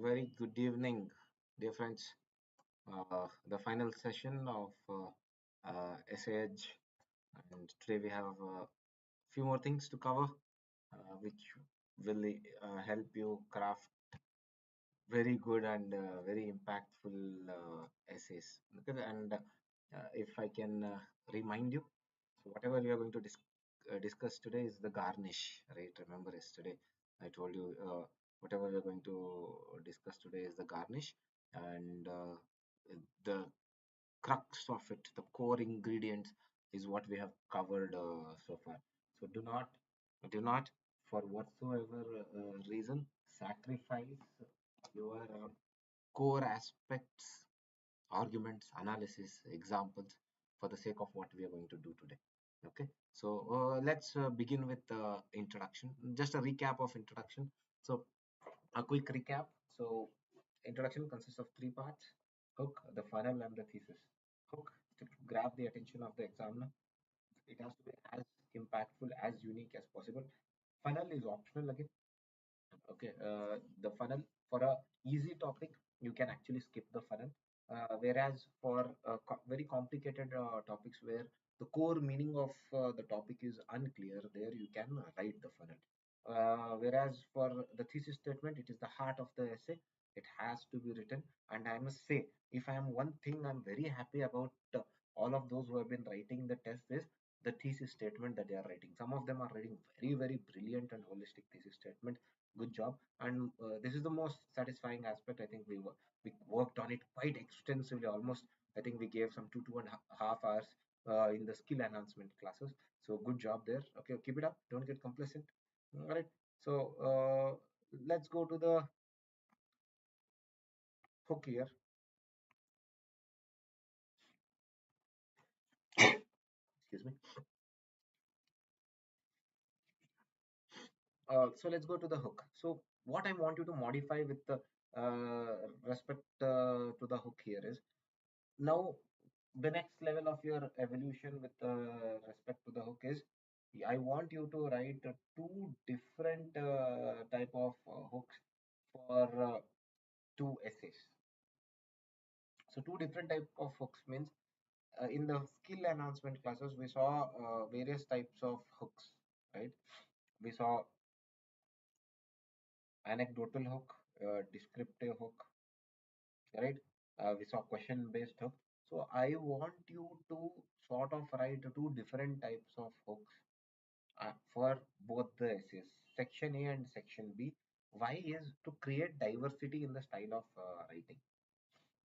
Very good evening, dear friends. The final session of SAH, and today we have a few more things to cover, which will help you craft very good and very impactful essays. Okay, and if I can remind you, so whatever we are going to discuss today is the garnish, right? Remember yesterday I told you whatever we are going to discuss today is the garnish, and the crux of it, the core ingredients, is what we have covered so far. So do not, for whatsoever reason, sacrifice your core aspects, arguments, analysis, examples for the sake of what we are going to do today. Okay, so let's begin with introduction. Just a recap of introduction. So a quick recap. So introduction consists of three parts: hook, the funnel, and the thesis. Hook to grab the attention of the examiner. It has to be as impactful, as unique as possible. Funnel is optional again. Okay, the funnel, for a easy topic, you can actually skip the funnel. Whereas for very complicated topics where the core meaning of the topic is unclear, there you can write the funnel. Whereas for the thesis statement, it is the heart of the essay. It has to be written. And I must say, if I am one thing I'm very happy about all of those who have been writing the test is the thesis statement that they are writing. Some of them are writing very, very brilliant and holistic thesis statement. Good job. And this is the most satisfying aspect. I think we worked on it quite extensively. Almost, I think we gave some two and a half hours in the skill enhancement classes. So good job there. Okay, keep it up. Don't get complacent. All right. So let's go to the hook here. Excuse me. So let's go to the hook. So what I want you to modify with the respect to the hook here is, now the next level of your evolution with respect to the hook is, I want you to write two different type of hooks for two essays. So two different type of hooks means, in the skill enhancement classes we saw various types of hooks, right? We saw anecdotal hook, descriptive hook, right? We saw question based hook. So I want you to sort of write two different types of hooks for both the essays, section A and section B. Why is to create diversity in the style of writing.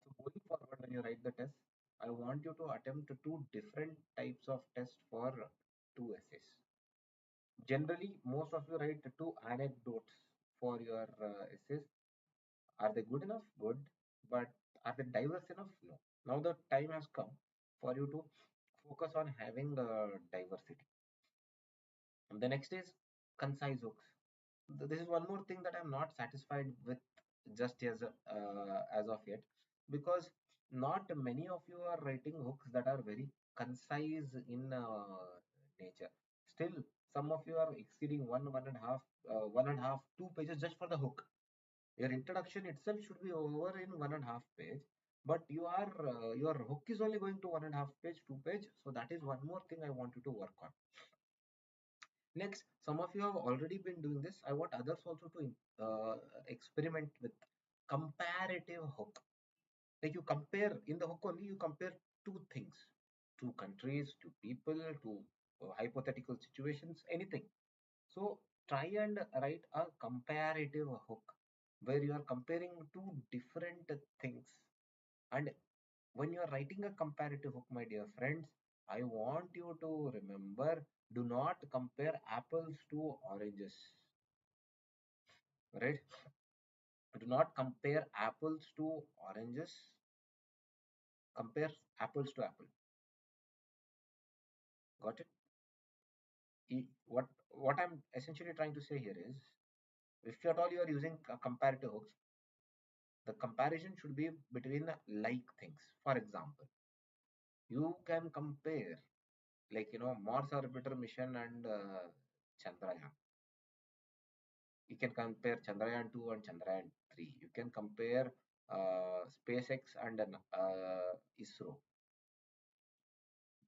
So going forward, when you write the test, I want you to attempt two different types of test for two essays. Generally, most of you write two anecdotes for your essays. Are they good enough? Good. But are they diverse enough? No. Now the time has come for you to focus on having diversity. And the next is concise hooks. This is one more thing that I'm not satisfied with just as of yet, because not many of you are writing hooks that are very concise in nature. Still, some of you are exceeding one and a half, 2 pages just for the hook. Your introduction itself should be over in 1.5 page, but your hook is only going to 1.5 page, 2 page. So that is one more thing I want you to work on. Next, some of you have already been doing this. I want others also to experiment with comparative hook. Like you compare in the hook only, you compare two things, two countries, two people, two hypothetical situations, anything. So try and write a comparative hook where you are comparing two different things. And when you are writing a comparative hook, my dear friends, I want you to remember, do not compare apples to oranges, right? Do not compare apples to oranges. Compare apples to apple. Got it? What I'm essentially trying to say here is, if at all you are using comparative hooks, the comparison should be between like things. For example, you can compare, like, Mars orbiter mission and Chandrayaan. You can compare Chandrayaan 2 and Chandrayaan 3. You can compare SpaceX and an, ISRO.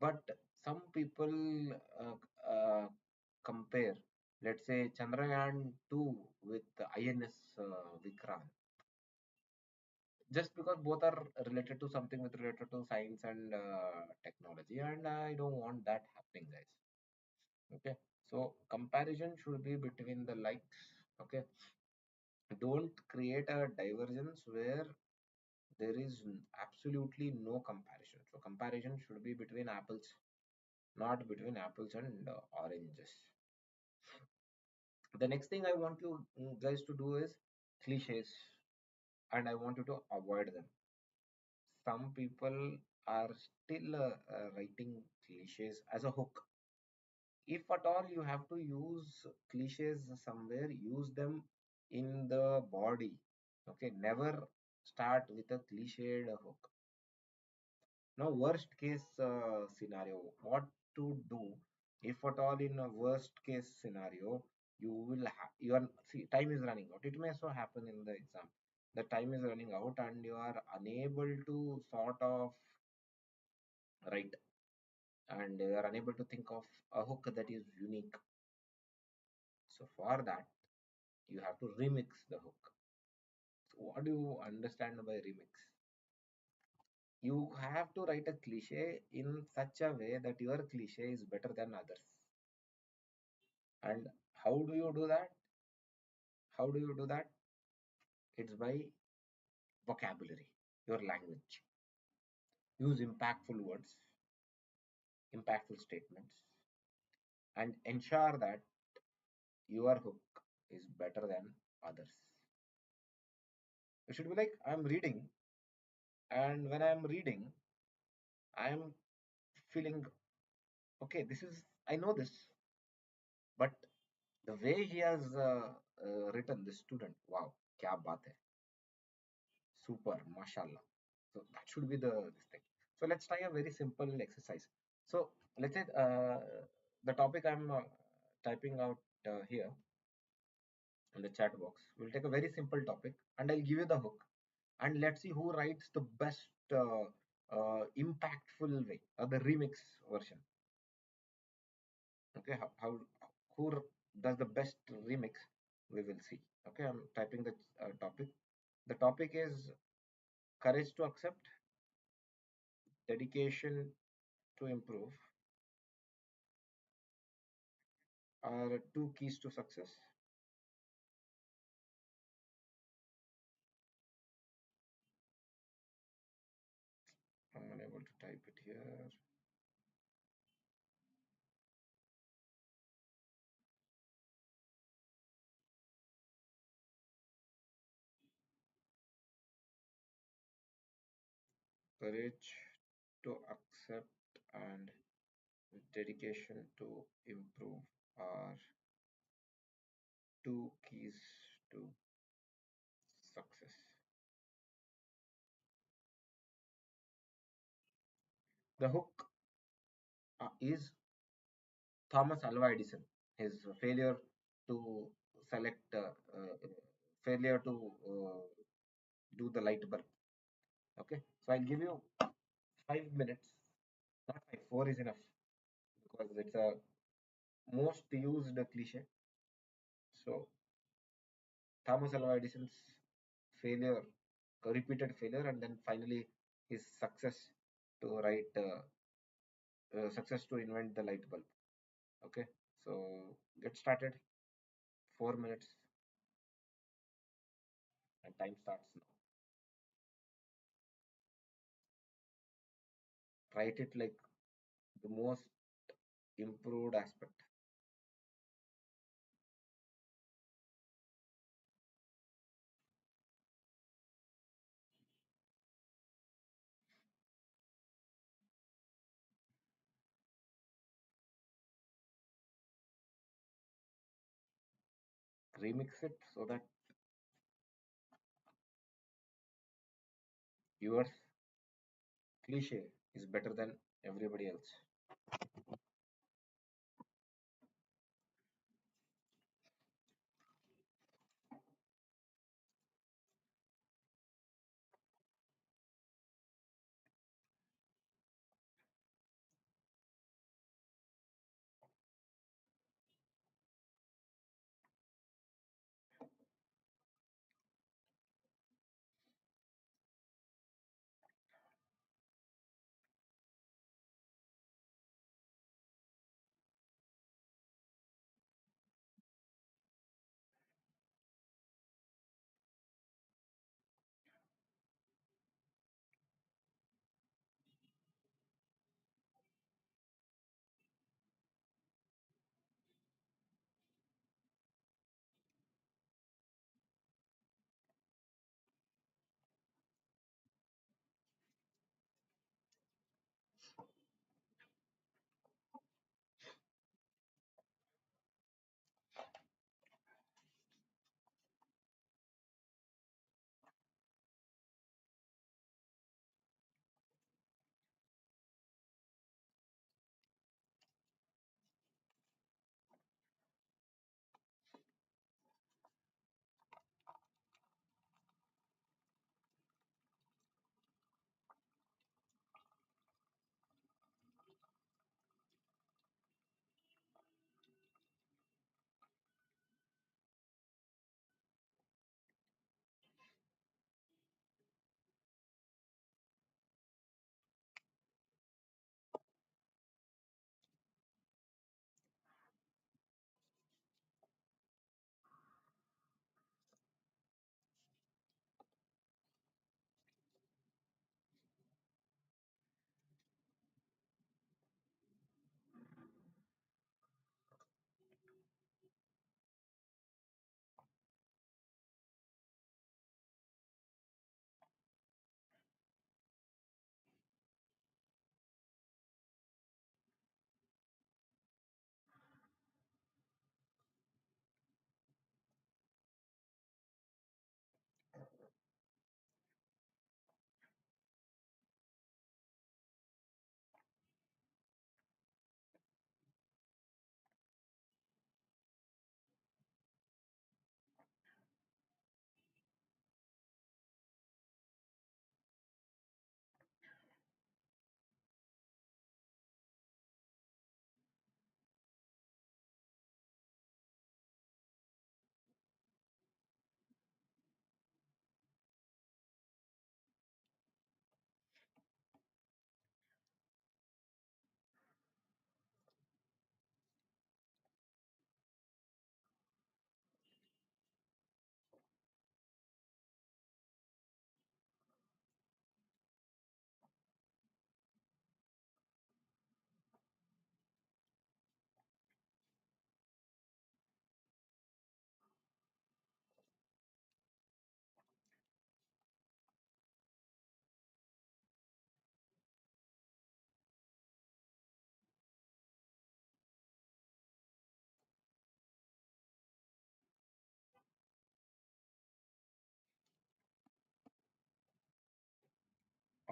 But some people uh, compare, let's say, Chandrayaan 2 with the INS Vikrant, just because both are related to something with related to science and technology, and I don't want that happening, guys. Okay, so comparison should be between the likes. Okay, don't create a divergence where there is absolutely no comparison. So comparison should be between apples, not between apples and oranges. The next thing I want you guys to do is cliches, and I want you to avoid them. Some people are still writing cliches as a hook. If at all you have to use cliches somewhere, use them in the body. Okay, never start with a cliched hook. Now, worst case scenario, what to do if at all in a worst case scenario, you will your see time is running out. It may so happen in the exam. The time is running out and you are unable to sort of write, and you are unable to think of a hook that is unique. So for that, you have to remix the hook. So what do you understand by remix? You have to write a cliche in such a way that your cliche is better than others. And how do you do that? How do you do that? It's by vocabulary, your language. Use impactful words, impactful statements, and ensure that your hook is better than others. It should be like I'm reading, and when I'm reading, I'm feeling okay, this is, I know this, but the way he has written this student, wow, kya baat hai, super, mashallah. So that should be the this thing. So let's try a very simple exercise. So let's say the topic I'm typing out here in the chat box. We'll take a very simple topic and I'll give you the hook. And let's see who writes the best impactful way, the remix version. Okay, how who does the best remix? We will see. Okay, I'm typing the topic. The topic is courage to accept, dedication to improve are two keys to success. I'm unable to type it here. Courage to accept and dedication to improve are two keys to success. The hook is Thomas Alva Edison. His to select, failure to do the light bulb. Okay, so I'll give you 5 minutes. Not five, four is enough because it's a most used cliche. So Thomas Alva Edison's failure, repeated failure, and then finally his success to write, success to invent the light bulb. Okay, so get started. 4 minutes and time starts now. Write it like the most improved aspect. Remix it so that your cliche is better than everybody else.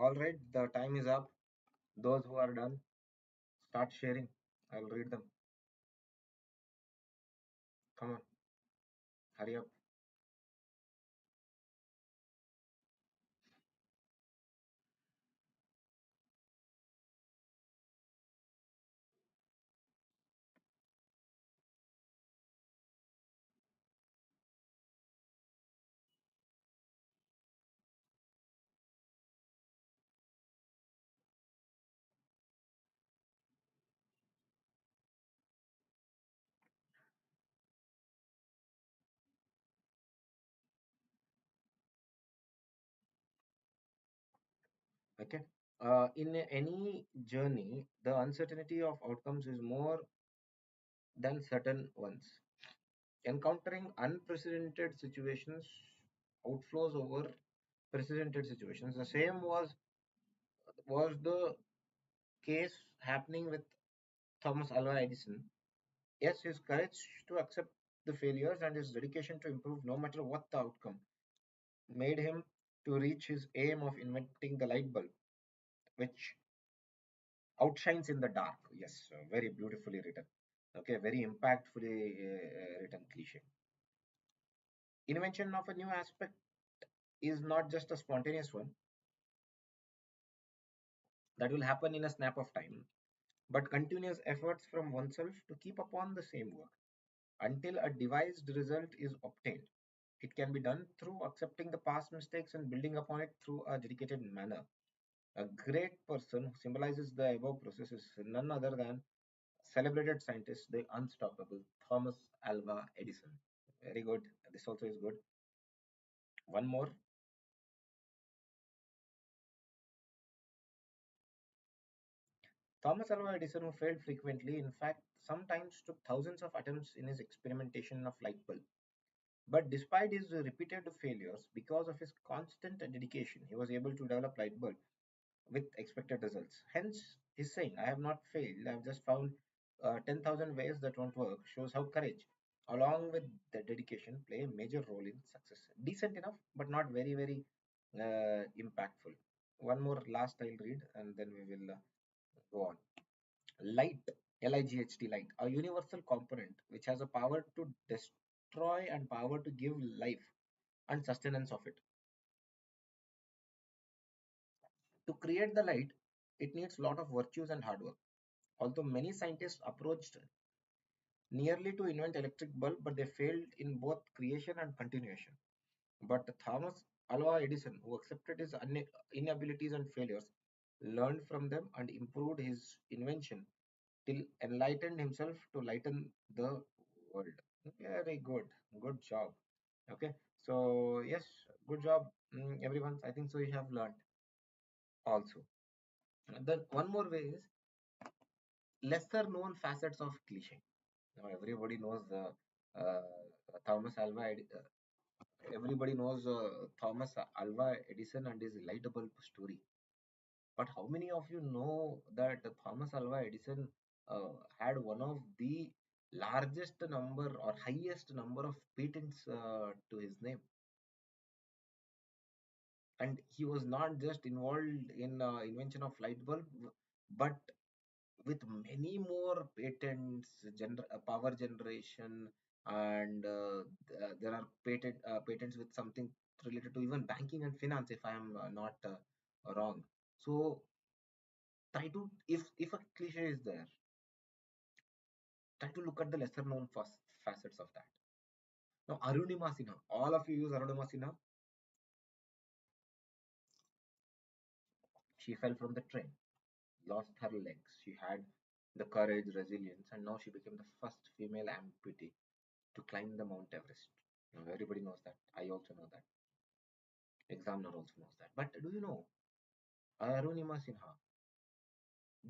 All right, the time is up. Those who are done, start sharing. I'll read them. Come on, hurry up. Okay. In any journey, the uncertainty of outcomes is more than certain ones. Encountering unprecedented situations outflows over precedented situations. The same was the case happening with Thomas Alva Edison. Yes, his courage to accept the failures and his dedication to improve no matter what the outcome made him to reach his aim of inventing the light bulb, which outshines in the dark. Yes, very beautifully written. Okay, very impactfully written cliche. Invention of a new aspect is not just a spontaneous one that will happen in a snap of time, but continuous efforts from oneself to keep upon the same work until a devised result is obtained. It can be done through accepting the past mistakes and building upon it through a dedicated manner. A great person who symbolizes the above process is none other than celebrated scientist, the unstoppable Thomas Alva Edison. Very good. This also is good. One more. Thomas Alva Edison, who failed frequently, in fact, sometimes took thousands of attempts in his experimentation of light bulb. But despite his repeated failures, because of his constant dedication, he was able to develop light bulb with expected results. Hence, his saying, "I have not failed, I have just found 10,000 ways that won't work," shows how courage, along with the dedication, play a major role in success. Decent enough, but not very, very impactful. One more last I'll read, and then we will go on. Light, Light, light, a universal component which has a power to destroy and power to give life and sustenance of it. To create the light, it needs a lot of virtues and hard work. Although many scientists approached nearly to invent electric bulb, but they failed in both creation and continuation. But Thomas Alva Edison, who accepted his inabilities and failures, learned from them and improved his invention till enlightened himself to lighten the world. Very good. Good job. Okay. So, yes, good job, everyone. I think so. You have learned also. And then one more way is lesser known facets of cliche. Now, everybody knows uh, Thomas Alva. Everybody knows Thomas Alva Edison and his light bulb story. But how many of you know that Thomas Alva Edison had one of the largest number or highest number of patents to his name? And he was not just involved in invention of light bulb, but with many more patents, power generation, and there are patents with something related to even banking and finance, if I am not wrong. So try to, if a cliche is there, try to look at the lesser known facets of that. Now, Arunima Sinha, all of you use Arunima Sinha. She fell from the train, lost her legs. She had the courage, resilience, and now she became the first female amputee to climb the Mount Everest. Now, everybody knows that. I also know that. Examiner also knows that. But do you know, Arunima Sinha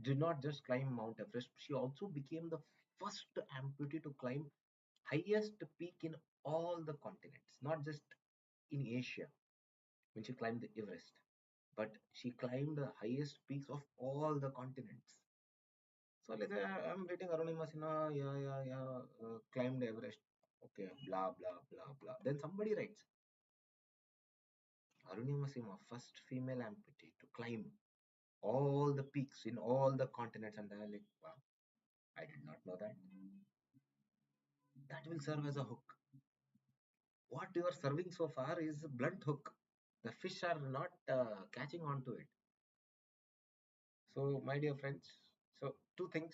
did not just climb Mount Everest, she also became the first amputee to climb highest peak in all the continents, not just in Asia when she climbed the Everest, but she climbed the highest peaks of all the continents. So let's say I'm reading Arunima Sinha, climbed Everest. Okay, blah blah blah blah. Then somebody writes, Arunimashima, first female amputee to climb all the peaks in all the continents. And they're like, wow, I did not know that. That will serve as a hook. What you are serving so far is a blunt hook. The fish are not catching on to it. So, my dear friends, so two things: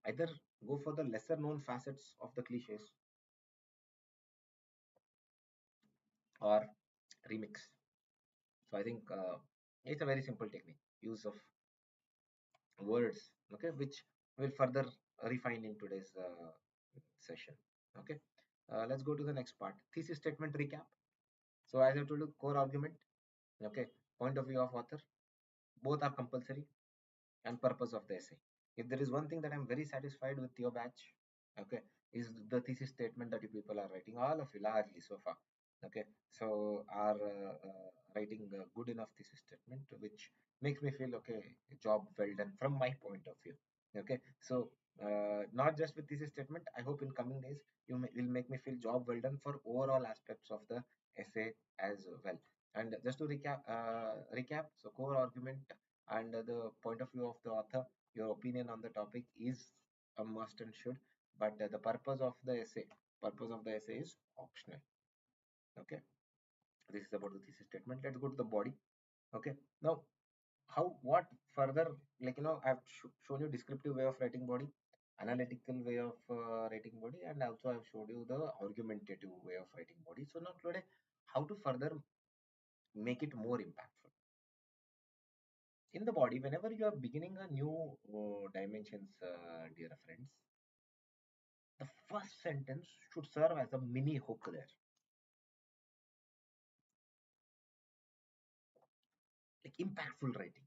either go for the lesser known facets of the cliches or remix. So, I think it's a very simple technique, use of words, okay, which will further refine in today's session. Okay, let's go to the next part: thesis statement recap. So, as I told you, core argument, okay, point of view of author, both are compulsory, and purpose of the essay. If there is one thing that I'm very satisfied with your batch, okay, is the thesis statement that you people are writing, all of you largely so far. Okay, so are writing a good enough thesis statement, which makes me feel okay, job well done from my point of view. Okay, so not just with thesis statement. I hope in coming days will make me feel job well done for overall aspects of the essay as well. And just to recap, so core argument and the point of view of the author, your opinion on the topic is a must and should, but the purpose of the essay is optional. Okay, this is about the thesis statement. Let's go to the body. Okay, now how, what further, like I've shown you descriptive way of writing body, analytical way of writing body, and also I've showed you the argumentative way of writing body. So now today, how to further make it more impactful in the body. Whenever you are beginning a new dimensions, dear friends, the first sentence should serve as a mini hook there, like impactful writing.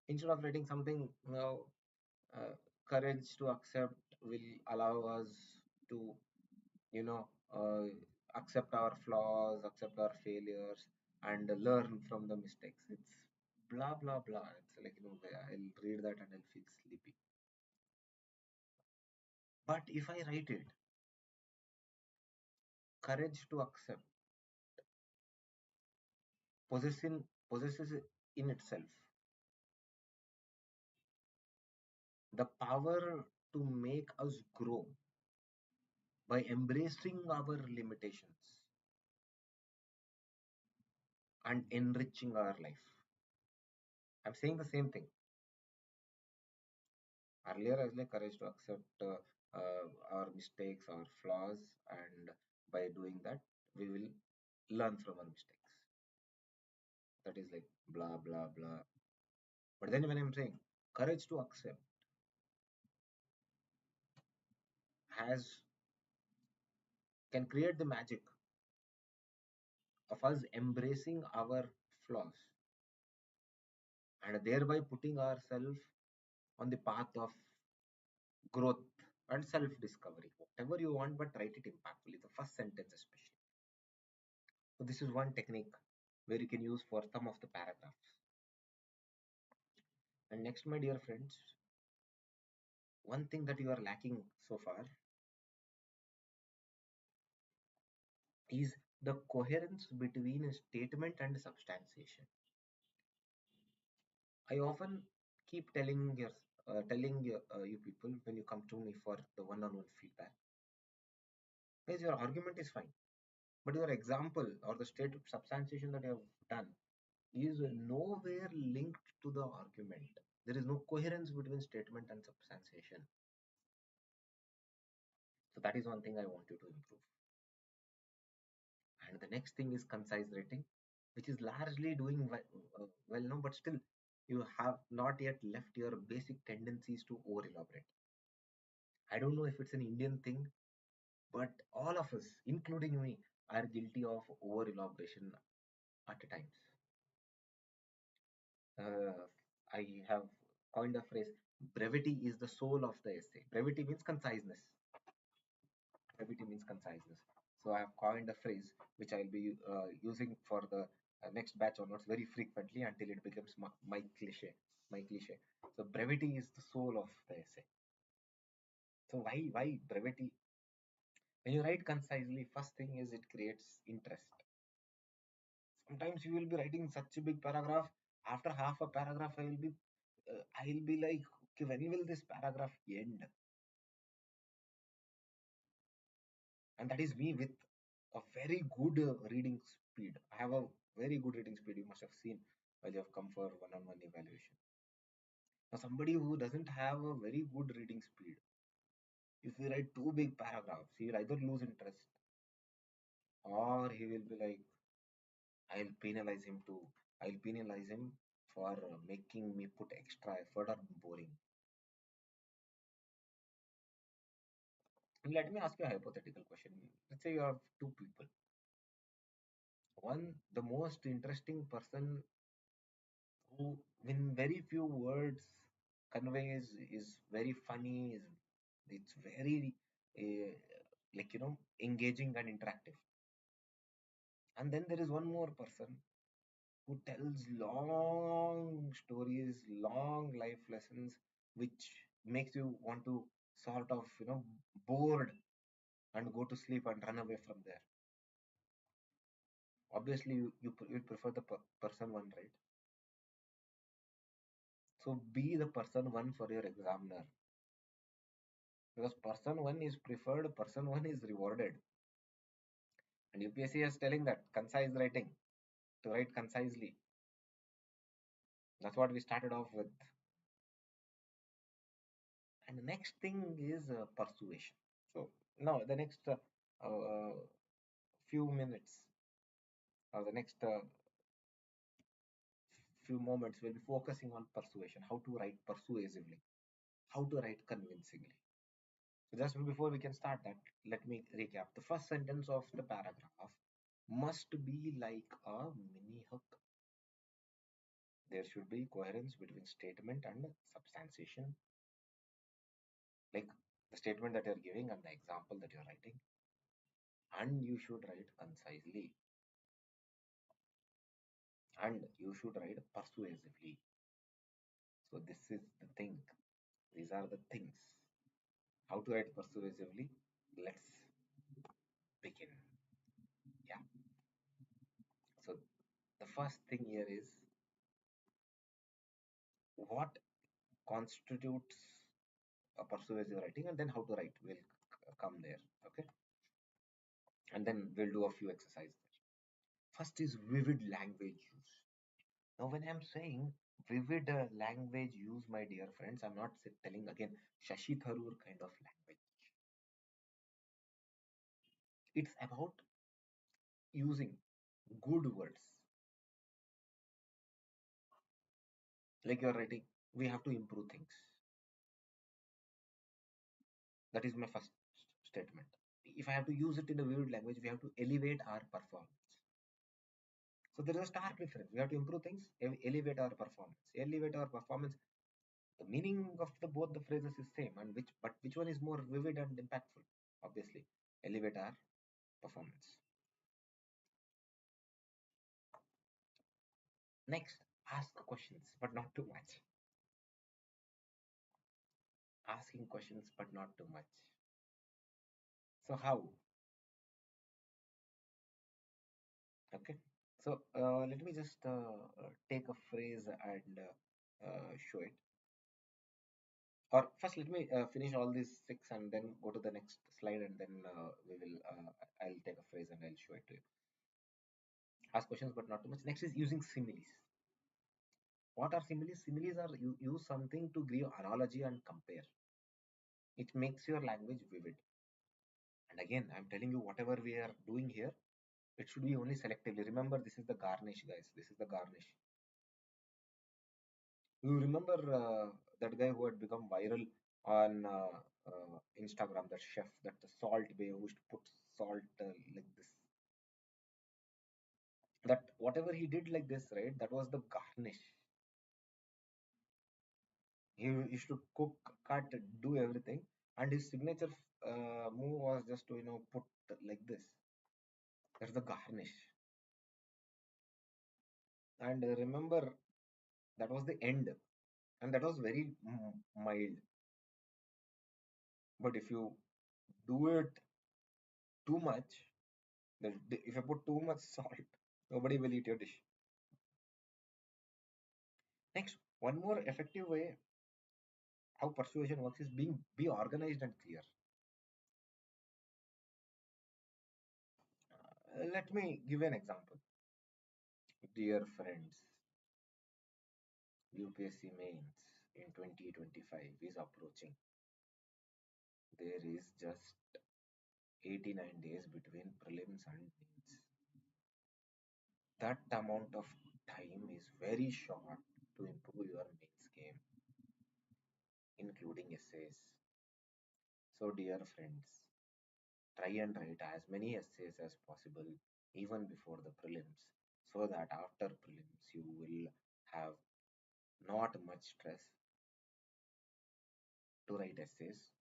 Instead of writing something, uh, courage to accept will allow us to, you know, accept our flaws, accept our failures, and learn from the mistakes. It's blah blah blah. It's like, I'll read that and I'll feel sleepy. But if I write it, courage to accept possesses in itself the power to make us grow by embracing our limitations and enriching our life. I'm saying the same thing. Earlier, I was like courage to accept our mistakes, our flaws, and by doing that, we will learn from our mistakes. That is like blah blah blah. But then when I'm saying courage to accept has can create the magic of us embracing our flaws and thereby putting ourselves on the path of growth and self discovery. Whatever you want, but write it impactfully, the first sentence especially. So, this is one technique where you can use for some of the paragraphs. And next, my dear friends, one thing that you are lacking so far is the coherence between a statement and substantiation. I often keep telling you people when you come to me for the one-on-one feedback, guys, your argument is fine, but your example or the state of substantiation that you have done is nowhere linked to the argument. There is no coherence between statement and substantiation. So that is one thing I want you to improve. And the next thing is concise writing, which is largely doing well now, but still you have not yet left your basic tendencies to over elaborate. I don't know if it's an Indian thing, but all of us, including me, are guilty of over elaboration at times. Uh, I have coined a phrase: brevity is the soul of the essay. Brevity means conciseness. Brevity means conciseness. So I have coined a phrase which I'll be using for the next batch or notes very frequently until it becomes my cliche. My cliche. So brevity is the soul of the essay. So why brevity? When you write concisely, first thing is it creates interest. Sometimes you will be writing such a big paragraph. After half a paragraph, I'll be like, okay, when will this paragraph end? And that is me with a very good reading speed. I have a very good reading speed. You must have seen while you have come for one-on-one evaluation. Now, somebody who doesn't have a very good reading speed, if we write two big paragraphs, he will either lose interest or he will be like, I'll penalize him to, I'll penalize him for making me put extra effort or boring. Let me ask you a hypothetical question. Let's say you have two people. One, the most interesting person who, in very few words, conveys is very funny, is it's very uh, engaging and interactive. And then there is one more person who tells long stories, long life lessons, which makes you want to sort of bored and go to sleep and run away from there. Obviously, you prefer the person one, right? So be the person one for your examiner, because person one is preferred, person one is rewarded. And UPSC is telling that concise writing, to write concisely. That's what we started off with. And the next thing is persuasion. So now the next uh, few minutes or the next few moments we'll be focusing on persuasion, how to write persuasively, how to write convincingly. So just before we can start that, let me recap. The first sentence of the paragraph must be like a mini hook. There should be coherence between statement and substantiation, like the statement that you're giving and the example that you're writing. And you should write concisely, and you should write persuasively. So this is the thing. These are the things. How to write persuasively? Let's begin. Yeah. So the first thing here is what constitutes a persuasive writing, and then how to write. We'll come there. Okay. And then we'll do a few exercises. First is vivid language use. Now, when I'm saying vivid language use, my dear friends, I'm not telling again Shashi Tharoor kind of language. It's about using good words. Like you're writing, we have to improve things. That is my first statement. If I have to use it in a vivid language, we have to elevate our performance. So there is a stark difference. We have to improve things, elevate our performance. Elevate our performance. The meaning of the both the phrases is same, and which one is more vivid and impactful? Obviously, elevate our performance. Next, ask questions, but not too much. Asking questions, but not too much. So how? Okay. So let me just take a phrase and show it. Or first, let me finish all these six and then go to the next slide, and then we will. I'll take a phrase and I'll show it to you. Ask questions, but not too much. Next is using similes. What are similes? Similes are you use something to give analogy and compare. It makes your language vivid. And again, I'm telling you, whatever we are doing here, it should be only selectively. Remember, this is the garnish, guys. This is the garnish. You remember that guy who had become viral on Instagram, that chef, that the salt bay who used to put salt like this. That whatever he did like this, right? That was the garnish. He used to cook, cut, do everything, and his signature move was just to put like this. That's the garnish. And remember, that was the end, and that was very mild. But if you do it too much, if I put too much salt, nobody will eat your dish. Next, one more effective way how persuasion works is being be organized and clear. Let me give an example. Dear friends, UPSC mains in 2025 is approaching. There is just 89 days between prelims and mains. That amount of time is very short to improve your mains game, including essays. So, dear friends, try and write as many essays as possible even before the prelims, so that after prelims you will have not much stress to write essays,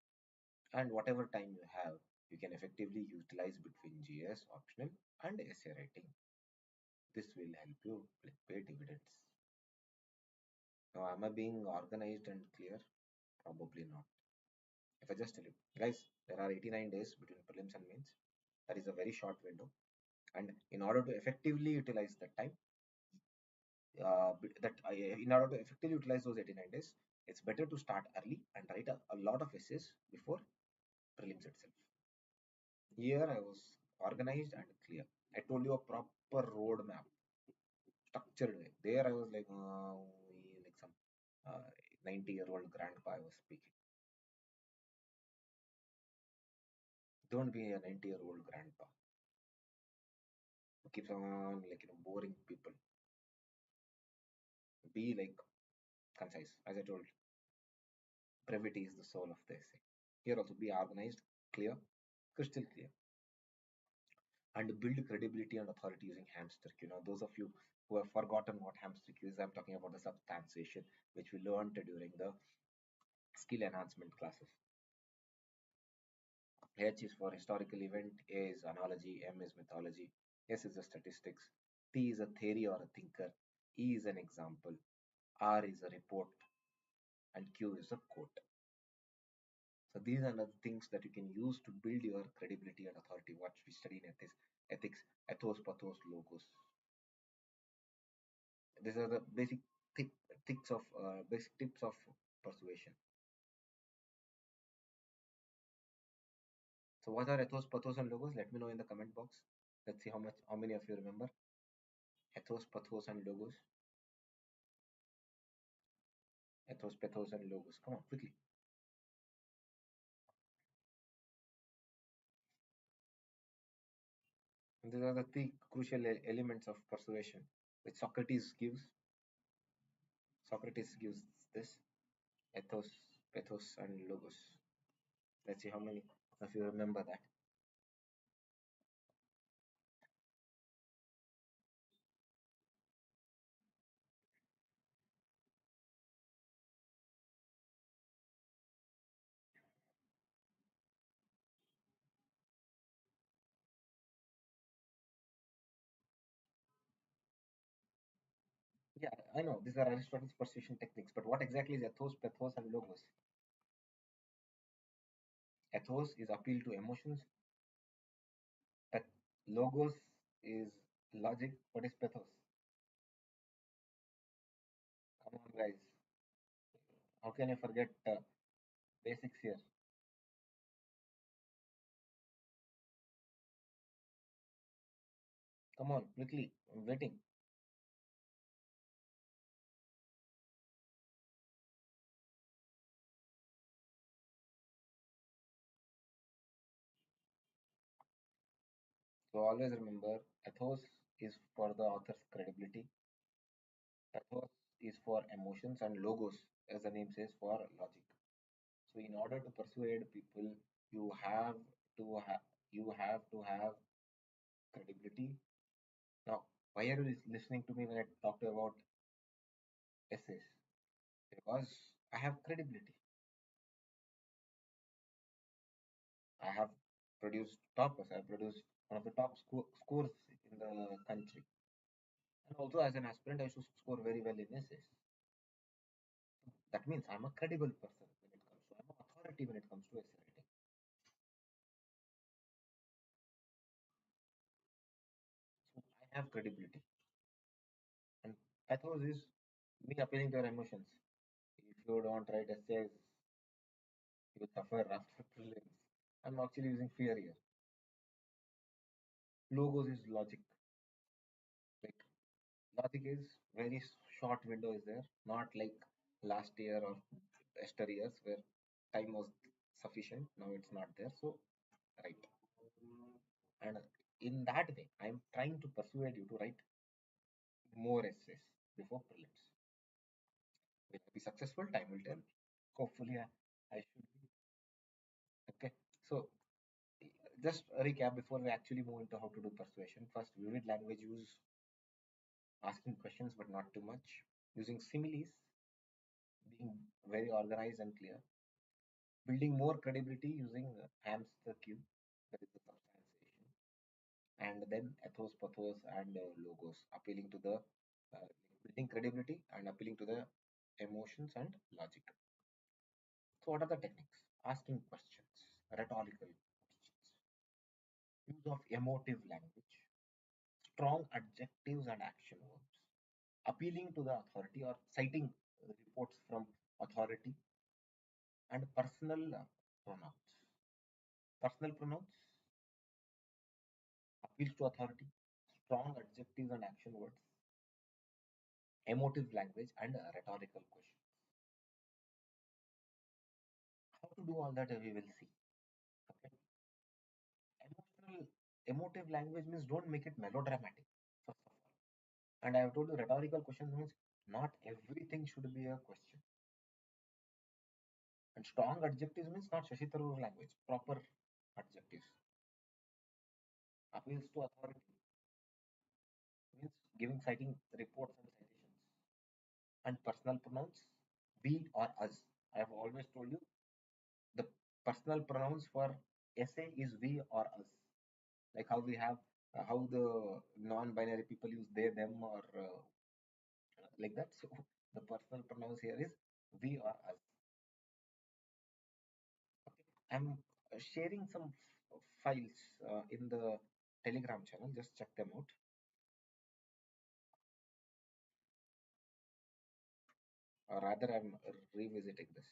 and whatever time you have you can effectively utilize between GS optional and essay writing. This will help you pay dividends. Now, am I being organized and clear? Probably not. If I just tell you, guys, there are 89 days between prelims and mains. That is a very short window. And in order to effectively utilize that time, in order to effectively utilize those 89 days, it's better to start early and write a lot of essays before prelims itself. Here I was organized and clear. I told you a proper roadmap, structured way. There I was like some 90-year-old grandpa I was speaking. Don't be a 90-year-old grandpa who keeps on boring people. Be like concise. As I told, brevity is the soul of the essay. Here also be organized, clear, crystal clear, and build credibility and authority using hamster Q. Now, those of you who have forgotten what hamster Q is, I'm talking about the substantiation which we learned during the skill enhancement classes. H is for historical event, A is analogy, M is mythology, S is the statistics, T is a theory or a thinker, E is an example, R is a report, and Q is a quote. So these are the things that you can use to build your credibility and authority. What we study in ethics, ethos, pathos, logos. These are the basic tips of persuasion. So what are ethos, pathos, and logos? Let me know in the comment box. Let's see how many of you remember ethos, pathos, and logos. Ethos, pathos, and logos. Come on, quickly. And these are the three crucial elements of persuasion which Socrates gives. Socrates gives this ethos, pathos, and logos. Let's see how many of you remember that. Yeah, I know these are Aristotle's persuasion techniques, but what exactly is ethos, pathos, and logos? Ethos is appeal to emotions. Logos is logic. What is pathos? Come on, guys. How can I forget basics here? Come on, quickly. I'm waiting. So always remember, ethos is for the author's credibility. Pathos is for emotions, and logos, as the name says, for logic. So in order to persuade people, you have to have credibility. Now, why are you listening to me when I talk about essays? Because I have credibility. I have produced toppers. I have produced one of the top scores in the country. And also, as an aspirant, I should score very well in essays. That means I'm a credible person when it comes to, I'm an authority when it comes to essay writing. have credibility. And pathos is me appealing to your emotions. If you don't write essays, you suffer after prelims. I'm actually using fear here. Logos is logic. Like logic is very short window is there, not like last year or years where time was sufficient. Now it's not there. So right. And in that way, I'm trying to persuade you to write more essays before prelims. Will I be successful? Time will tell. Hopefully, I should be. Okay. So just a recap before we actually move into how to do persuasion. First, vivid language use, asking questions but not too much, using similes, being very organized and clear, building more credibility using hamster cube, that is the substantiation, and then ethos, pathos, and logos, appealing to the building credibility and appealing to the emotions and logic. So, what are the techniques? Asking questions, rhetorical questions, use of emotive language, strong adjectives and action verbs, appealing to the authority or citing reports from authority, and personal pronouns. Personal pronouns appeals to authority, strong adjectives and action words, emotive language, and rhetorical questions. How to do all that we will see. Okay. Emotional, emotive language means don't make it melodramatic, first of all. And I have told you rhetorical questions means not everything should be a question. And strong adjectives means not Shashi Tharoor language, proper adjectives. Appeals to authority means giving citing reports and citations. And personal pronouns, we or us. I have always told you the personal pronouns for essay is we or us. Like how we have how the non-binary people use they, them, or like that. So the personal pronouns here is we or us. Okay. I'm sharing some files in the Telegram channel. Just check them out. Or rather, I'm revisiting this.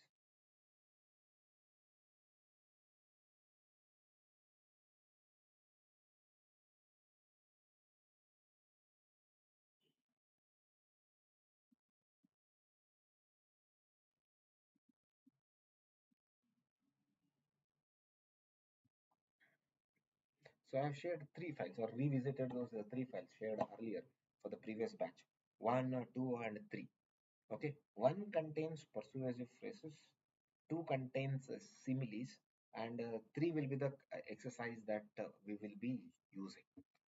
So I have shared three files or revisited those three files shared earlier for the previous batch. One, two, and three. Okay. One contains persuasive phrases, two contains similes, and three will be the exercise that we will be using.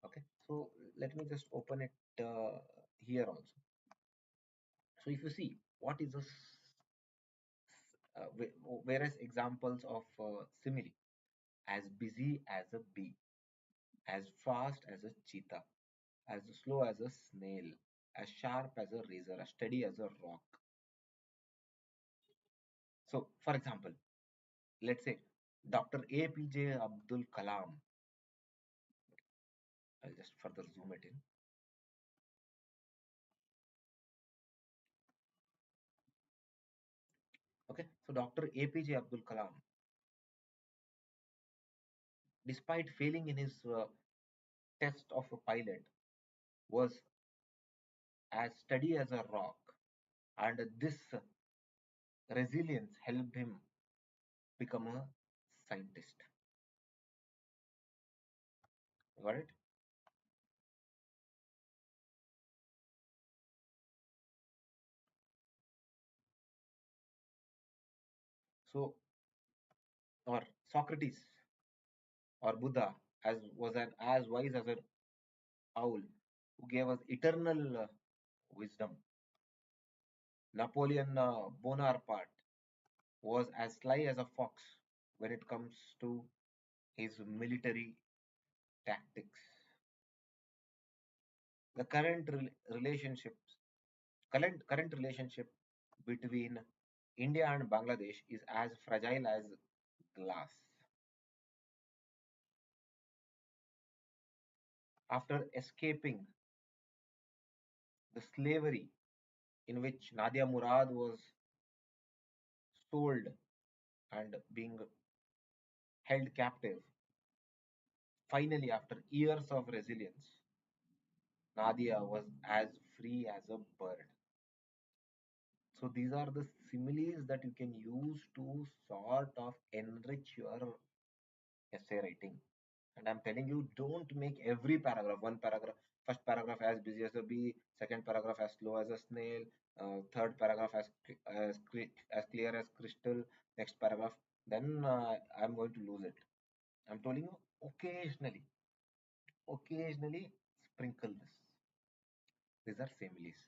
Okay. So let me just open it here also. So if you see what is this, whereas examples of simile, as busy as a bee, as fast as a cheetah, as slow as a snail, as sharp as a razor, as steady as a rock. So, for example, let's say Dr. APJ Abdul Kalam. I'll just further zoom it in. Okay, so Dr. APJ Abdul Kalam, despite failing in his test of a pilot, was as steady as a rock, and this resilience helped him become a scientist. Got it? So, or Socrates or Buddha, as was an as wise as an owl, who gave us eternal wisdom. Napoleon Bonaparte was as sly as a fox when it comes to his military tactics. The current relationship between India and Bangladesh is as fragile as glass. After escaping the slavery in which Nadia Murad was sold and being held captive. Finally, after years of resilience, Nadia was as free as a bird. So these are the similes that you can use to sort of enrich your essay writing. And I'm telling you, don't make every paragraph, one paragraph, first paragraph as busy as a bee, second paragraph as slow as a snail, third paragraph as clear as crystal, next paragraph, then I'm going to lose it. I'm telling you, occasionally sprinkle this. These are similes.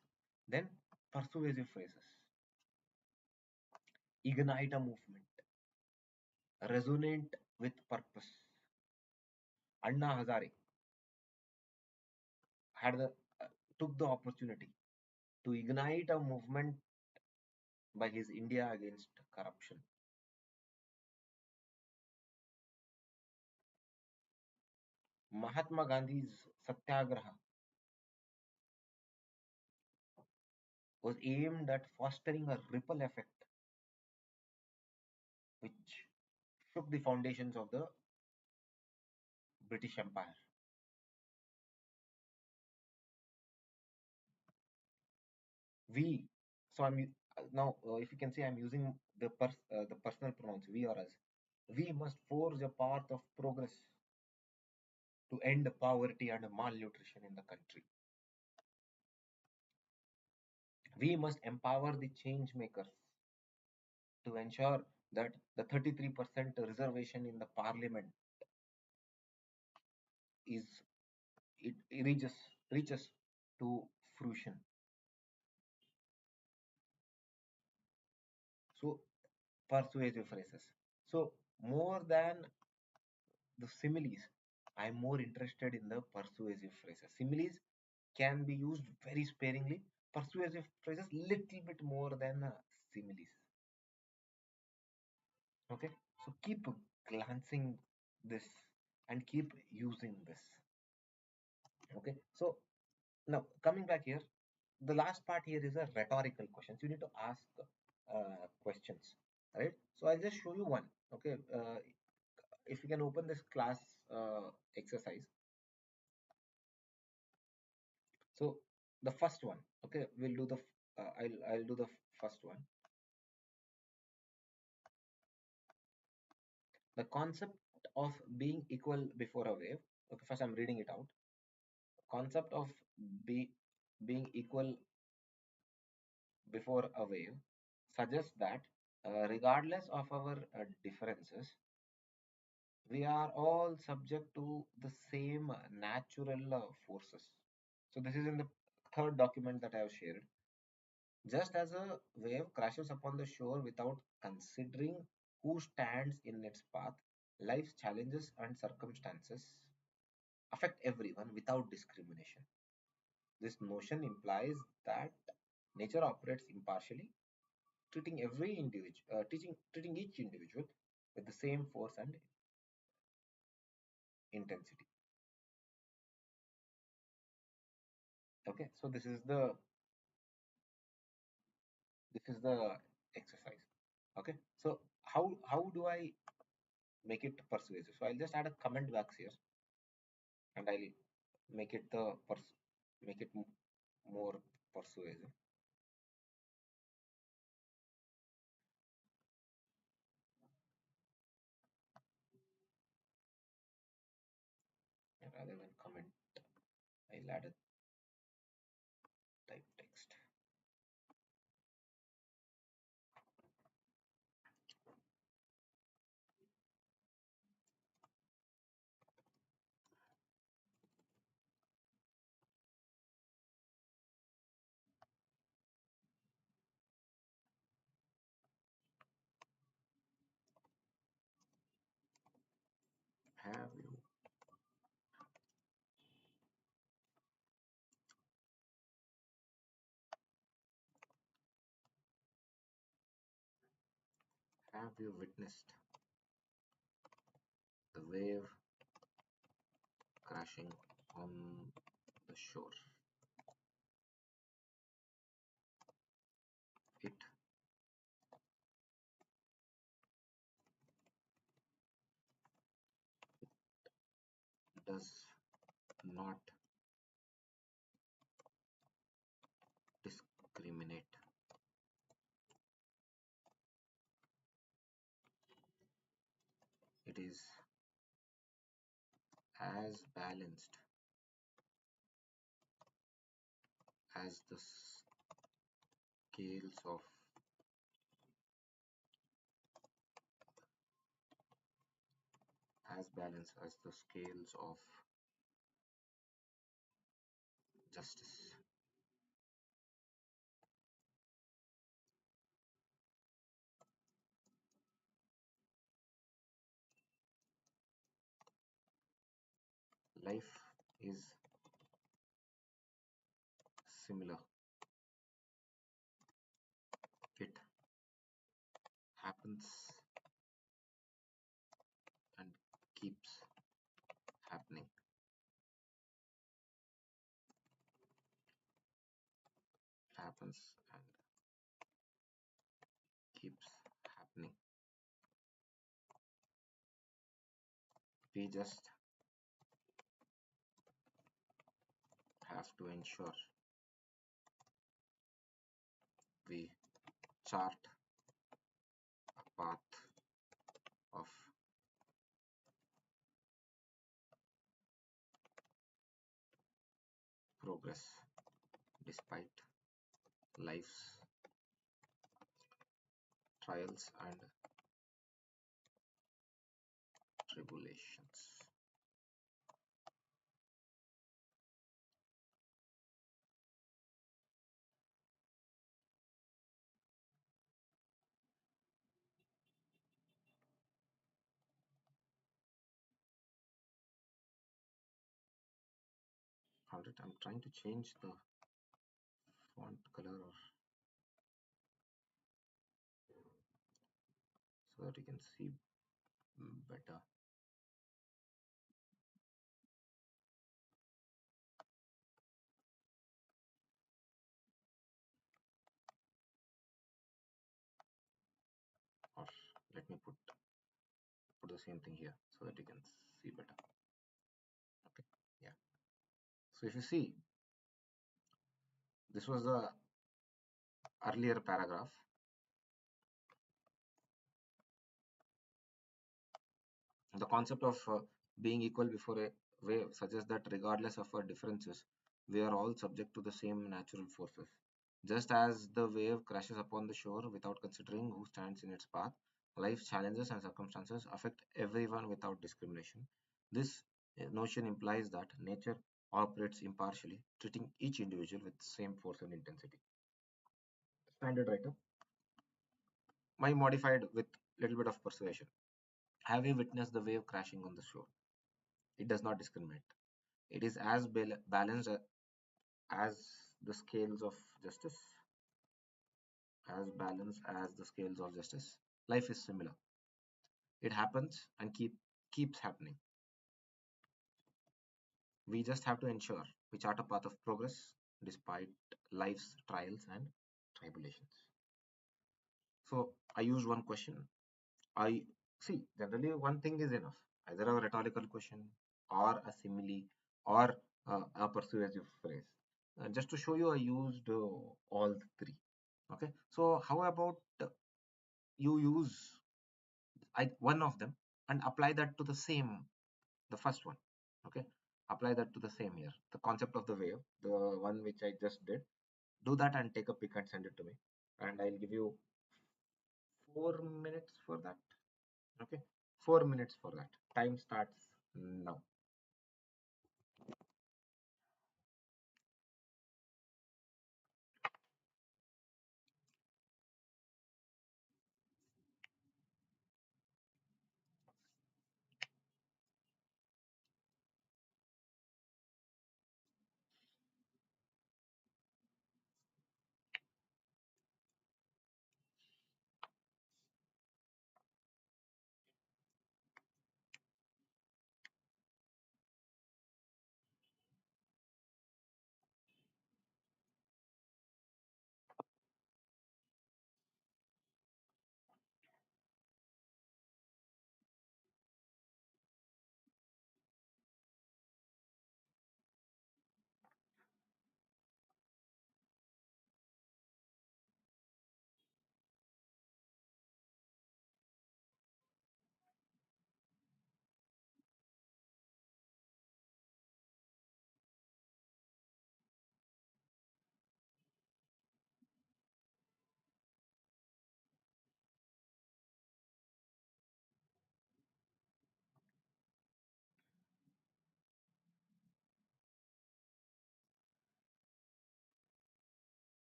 Then persuasive phrases, ignite a movement, resonate with purpose. Anna Hazare had the took the opportunity to ignite a movement by his India against corruption. Mahatma Gandhi's Satyagraha was aimed at fostering a ripple effect which shook the foundations of the British Empire. We, so I'm now, if you can see, I'm using the personal pronouns we or us. We must forge a path of progress to end poverty and malnutrition in the country. We must empower the change makers to ensure that the 33% reservation in the parliament is it reaches to fruition. So persuasive phrases. So more than the similes, I'm more interested in the persuasive phrases. Similes can be used very sparingly. Persuasive phrases little bit more than similes. Okay, so keep glancing this and keep using this. Okay, so now coming back here, the last part here is a rhetorical questions. You need to ask questions, right? So I'll just show you one. Okay, if you can open this class exercise. So the first one, okay, we'll do the I'll do the first one. The concept of being equal before a wave. Okay, first I'm reading it out. Concept of be being equal before a wave suggests that regardless of our differences, we are all subject to the same natural forces. So this is in the third document that I have shared. Just as a wave crashes upon the shore without considering who stands in its path, life's challenges and circumstances affect everyone without discrimination. This notion implies that nature operates impartially, treating treating each individual with the same force and intensity. Okay, so this is the exercise. Okay, so how do I make it persuasive? So I'll just add a comment box here, and I'll make it make it more persuasive. Rather than comment, I'll add a type text. Have you have you witnessed the wave crashing on the shore? not discriminate. It is as balanced as the scales of justice. Life is similar. It happens and keeps happening. Happens and keeps happening. We just have to ensure we chart a path of progress despite life's trials and tribulations. Alright, I'm trying to change the font color so that you can see better. Or let me put the same thing here so that you can see better. Okay, yeah. So if you see, this was the earlier paragraph. The concept of being equal before a wave suggests that regardless of our differences, we are all subject to the same natural forces. Just as the wave crashes upon the shore without considering who stands in its path, life's challenges and circumstances affect everyone without discrimination. This notion implies that nature operates impartially, treating each individual with the same force and intensity. Standard writer. My modified with little bit of persuasion. Have you witnessed the wave crashing on the shore? It does not discriminate. It is as balanced as the scales of justice. As balanced as the scales of justice. Life is similar. It happens and keeps happening. We just have to ensure we chart a path of progress despite life's trials and tribulations. So I use one question. I see generally one thing is enough. Either a rhetorical question or a simile or a persuasive phrase. Just to show you, I used all three. Okay. So how about you use one of them and apply that to the first one. Okay. Apply that to the same here. The concept of the wave, the one which I just did. Do that and take a pic and send it to me. And I'll give you 4 minutes for that. Okay. 4 minutes for that. Time starts now.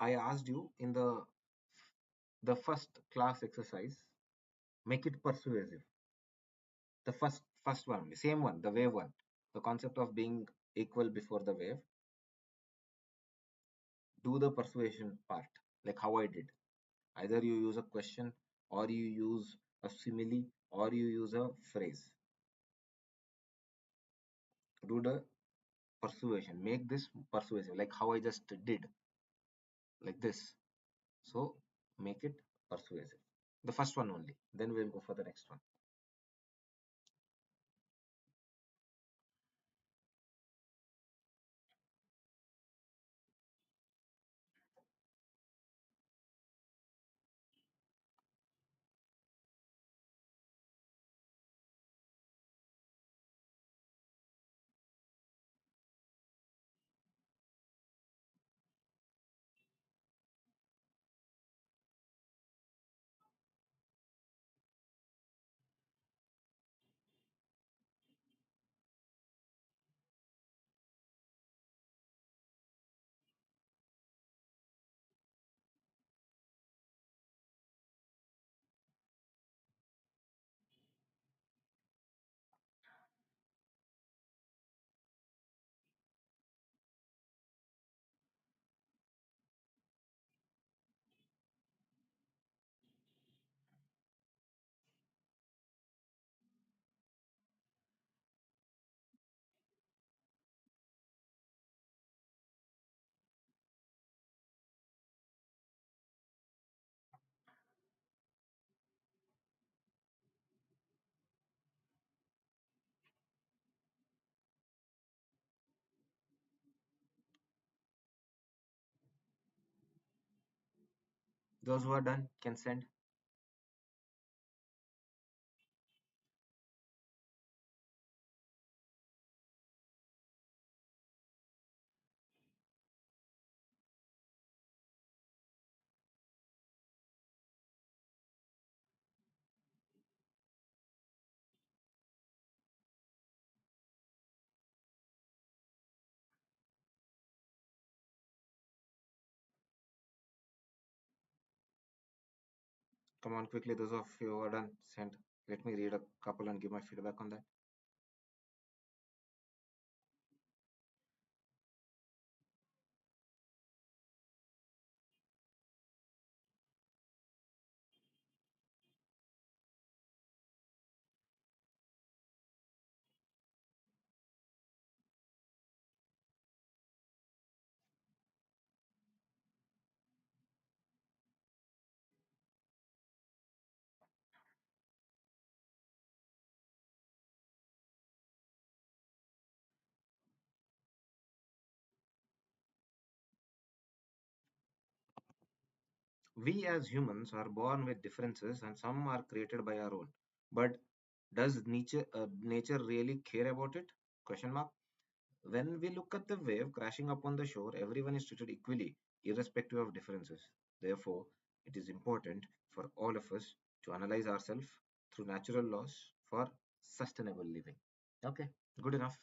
I asked you in the first class exercise, make it persuasive. The first one, same one, the wave one, the concept of being equal before the wave. Do the persuasion part, like how I did. Either you use a question, or you use a simile, or you use a phrase. Do the persuasion. Make this persuasive, like how I just did, like this. So make it persuasive. The first one only. Then we'll go for the next one. Those who are done can send. Come on, quickly. Those of you who are done, send. Let me read a couple and give my feedback on that. We as humans are born with differences, and some are created by our own. But does nature really care about it? Question mark. When we look at the wave crashing upon the shore, everyone is treated equally, irrespective of differences. Therefore, it is important for all of us to analyze ourselves through natural laws for sustainable living. Okay, good enough.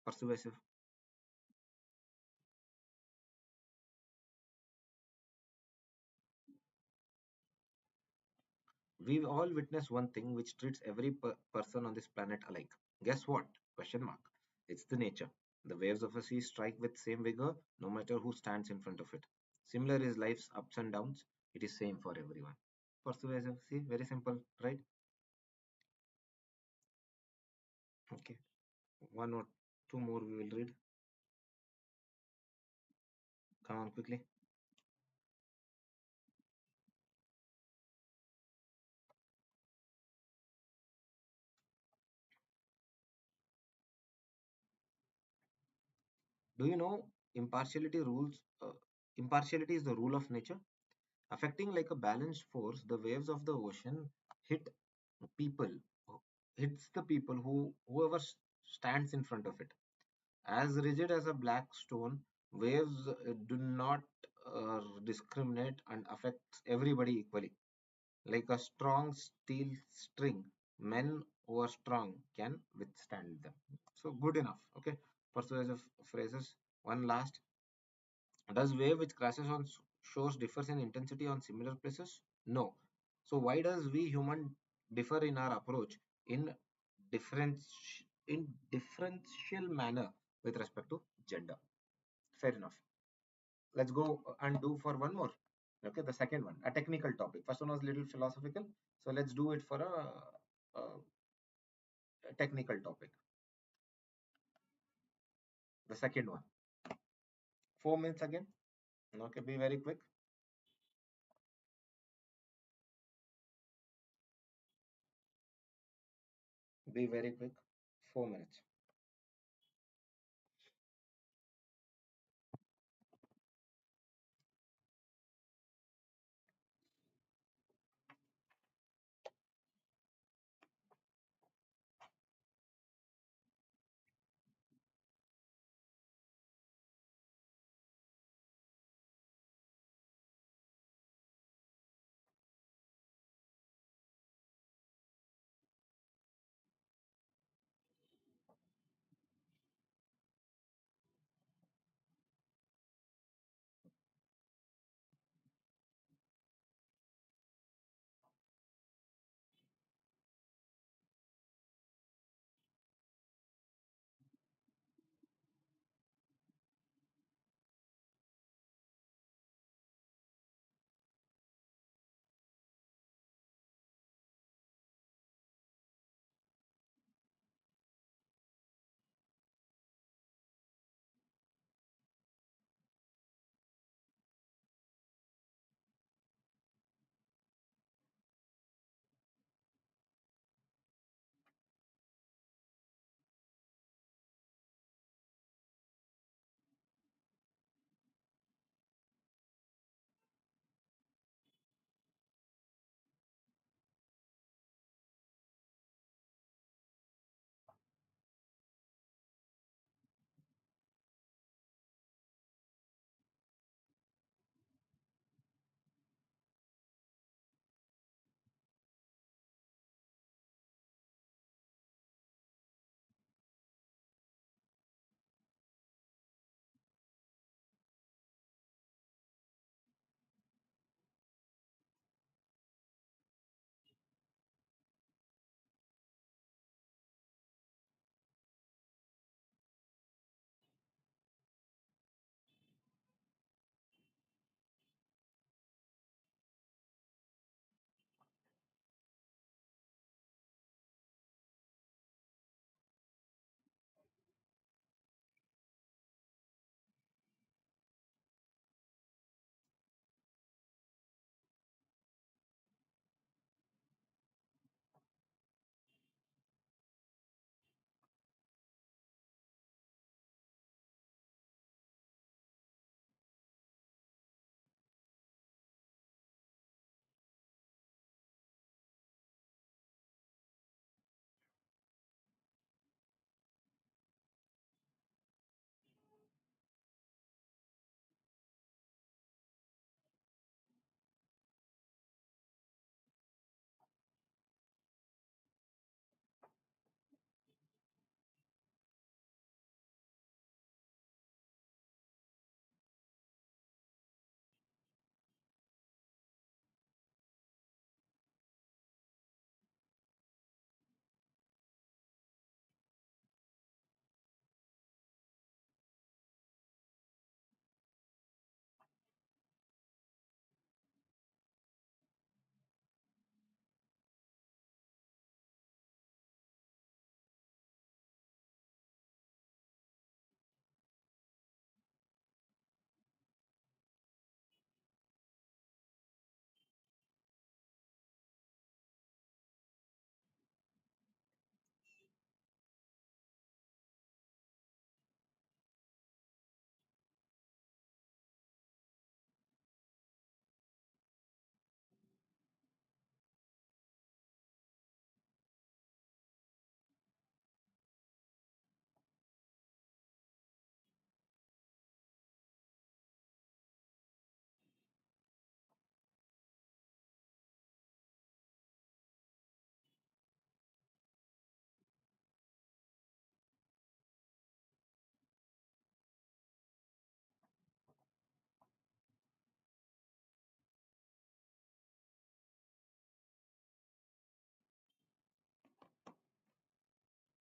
Persuasive. We've all witnessed one thing which treats every person on this planet alike. Guess what? Question mark. It's the nature. The waves of a sea strike with same vigor no matter who stands in front of it. Similar is life's ups and downs. It is same for everyone. Persuasive. See, very simple, right? Okay. One or two more we will read. Come on quickly. Do you know impartiality is the rule of nature? Affecting like a balanced force, the waves of the ocean hit people, hits the people whoever stands in front of it. As rigid as a black stone, waves do not discriminate and affects everybody equally. Like a strong steel string, men who are strong can withstand them. So good enough. Okay. Persuasive phrases. One last. Does wave which crashes on shores differs in intensity on similar places? No. So why does we human differ in our approach in different in differential manner with respect to gender? Fair enough. Let's go and do for one more. Okay, the second one, a technical topic. First one was little philosophical, so let's do it for a technical topic. The second one, 4 minutes again. Okay, be very quick. Be very quick. 4 minutes.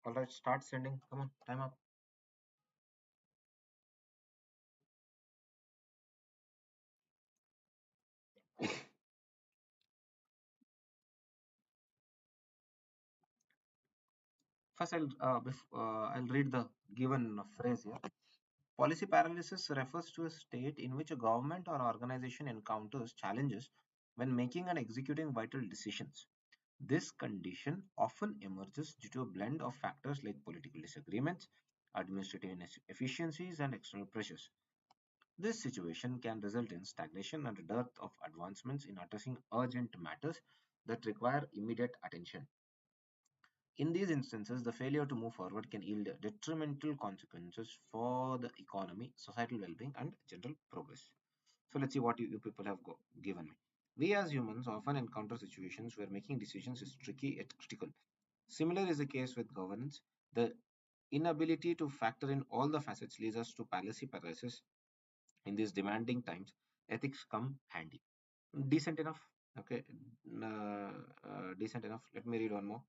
All right, start sending. Come on, time up. First, I'll read the given phrase here. Policy paralysis refers to a state in which a government or organization encounters challenges when making and executing vital decisions. This condition often emerges due to a blend of factors like political disagreements, administrative inefficiencies, and external pressures. This situation can result in stagnation and dearth of advancements in addressing urgent matters that require immediate attention. In these instances, the failure to move forward can yield detrimental consequences for the economy, societal well-being, and general progress. So let's see what you people have given me. We as humans often encounter situations where making decisions is tricky yet critical. Similar is the case with governance. The inability to factor in all the facets leads us to policy paralysis. In these demanding times, ethics come handy. Decent enough. Okay. Decent enough. Let me read one more.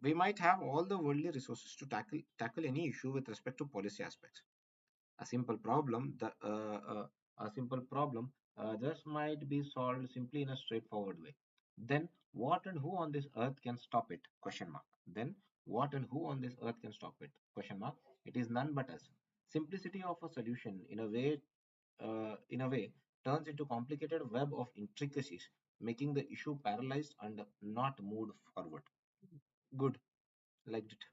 We might have all the worldly resources to tackle any issue with respect to policy aspects. A simple problem, a simple problem just might be solved simply in a straightforward way. Then what and who on this earth can stop it? Question mark. Then what and who on this earth can stop it? Question mark. It is none but us. Simplicity of a solution in a way turns into complicated web of intricacies, making the issue paralyzed and not moved forward. Good, liked it.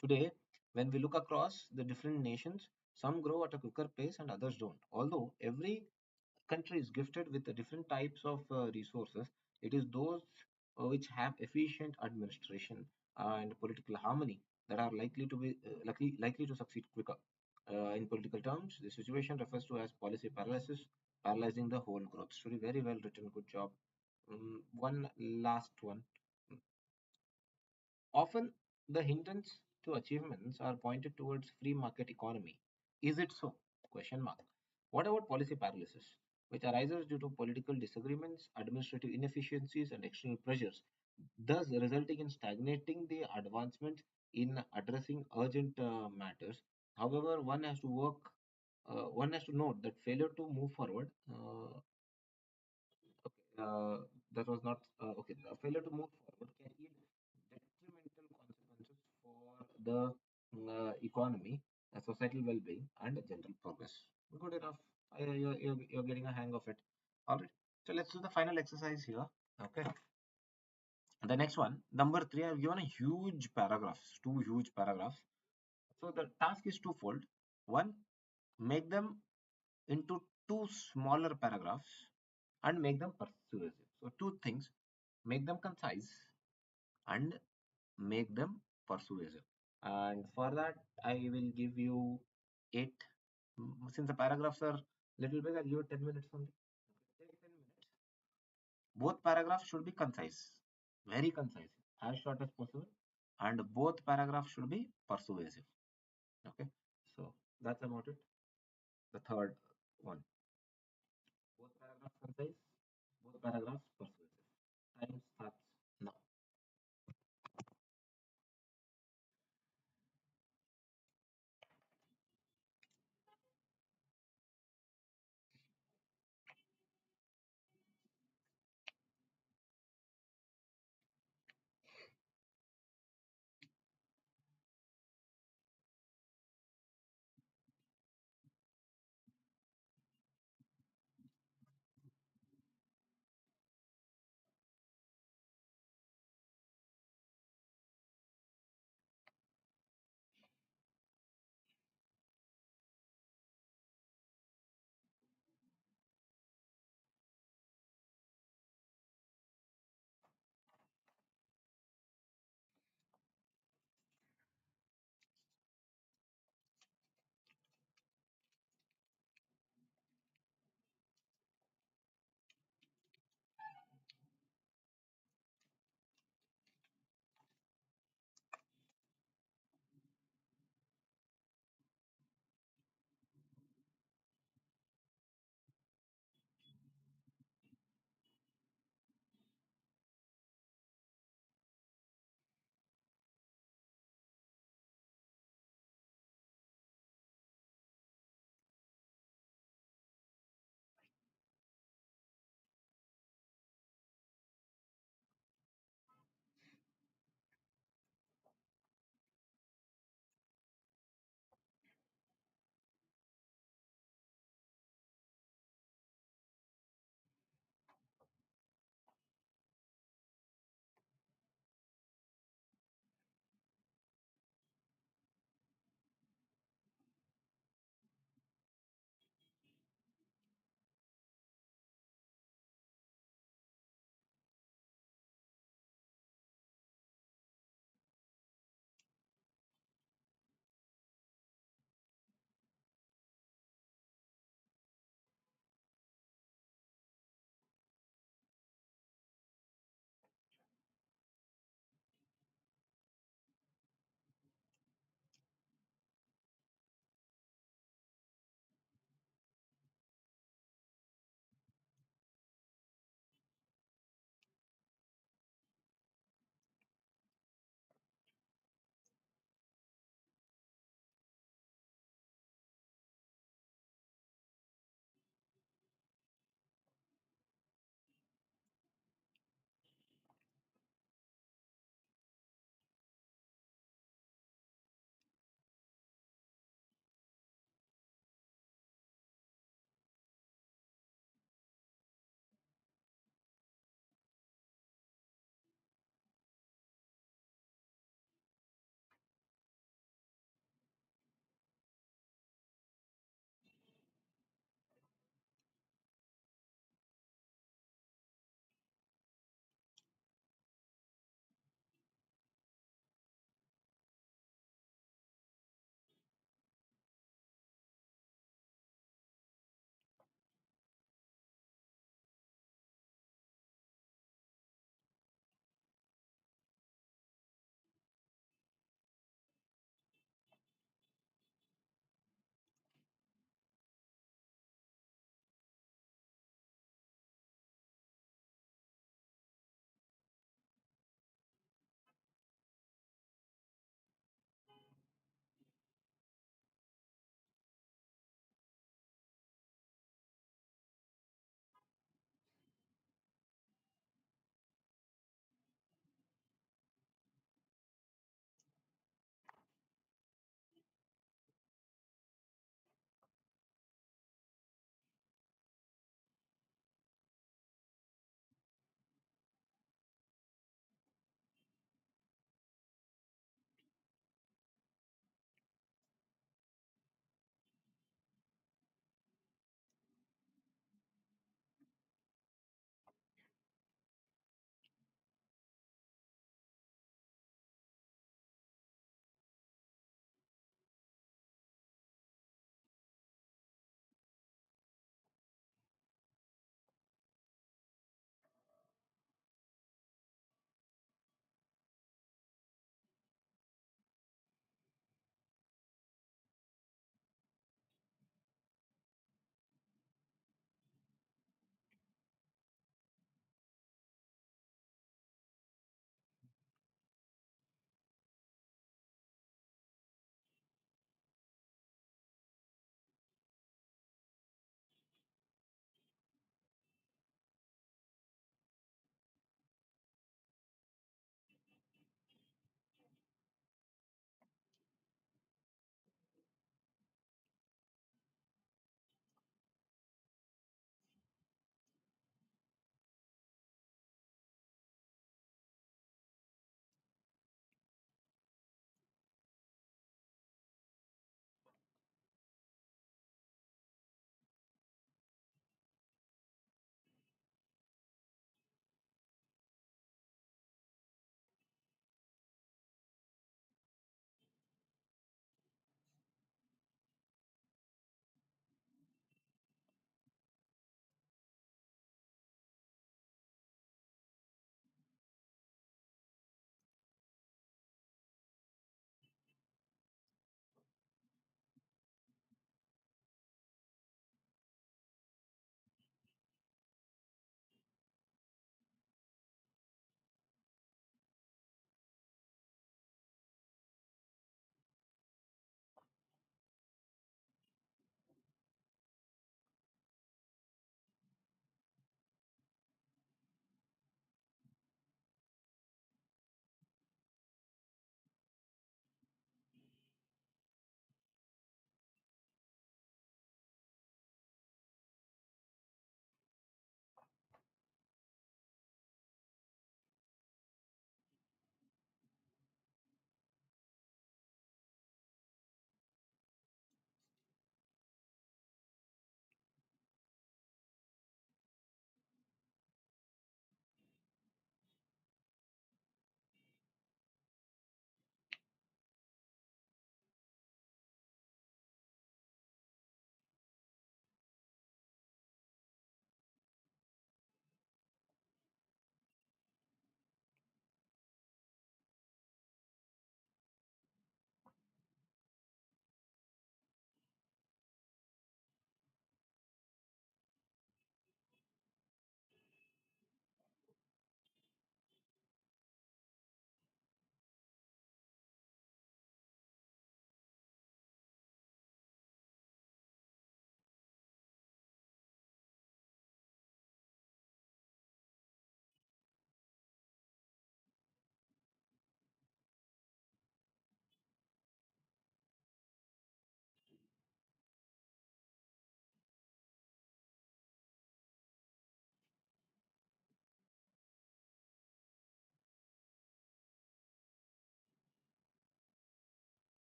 Today, when we look across the different nations, some grow at a quicker pace and others don't. Although every country is gifted with the different types of resources, it is those which have efficient administration and political harmony that are likely to succeed quicker. In political terms, the situation refers to as policy paralysis, paralyzing the whole growth story. Very well written, good job. One last one. Often, the hindrance to achievements are pointed towards free market economy. Is it so? Question mark. What about policy paralysis, which arises due to political disagreements, administrative inefficiencies, and external pressures, thus resulting in stagnating the advancement in addressing urgent matters? However, one has to note that failure to move forward that was not okay. The failure to move forward can yield detrimental consequences for the economy, societal well-being, and general progress. Good enough. You're getting a hang of it. All right. So let's do the final exercise here. Okay. The next one, number three, I've given a huge paragraphs, two huge paragraphs. So the task is twofold. One, make them into two smaller paragraphs and make them persuasive. So two things, make them concise and make them persuasive. And for that, I will give you eight. Since the paragraphs are little big, I'll give you 10 minutes only. Okay, take 10 minutes. Both paragraphs should be concise, very concise, as short as possible, and both paragraphs should be persuasive. Okay, so that's about it. The third one. Both paragraphs concise, both paragraphs persuasive. Time starts now.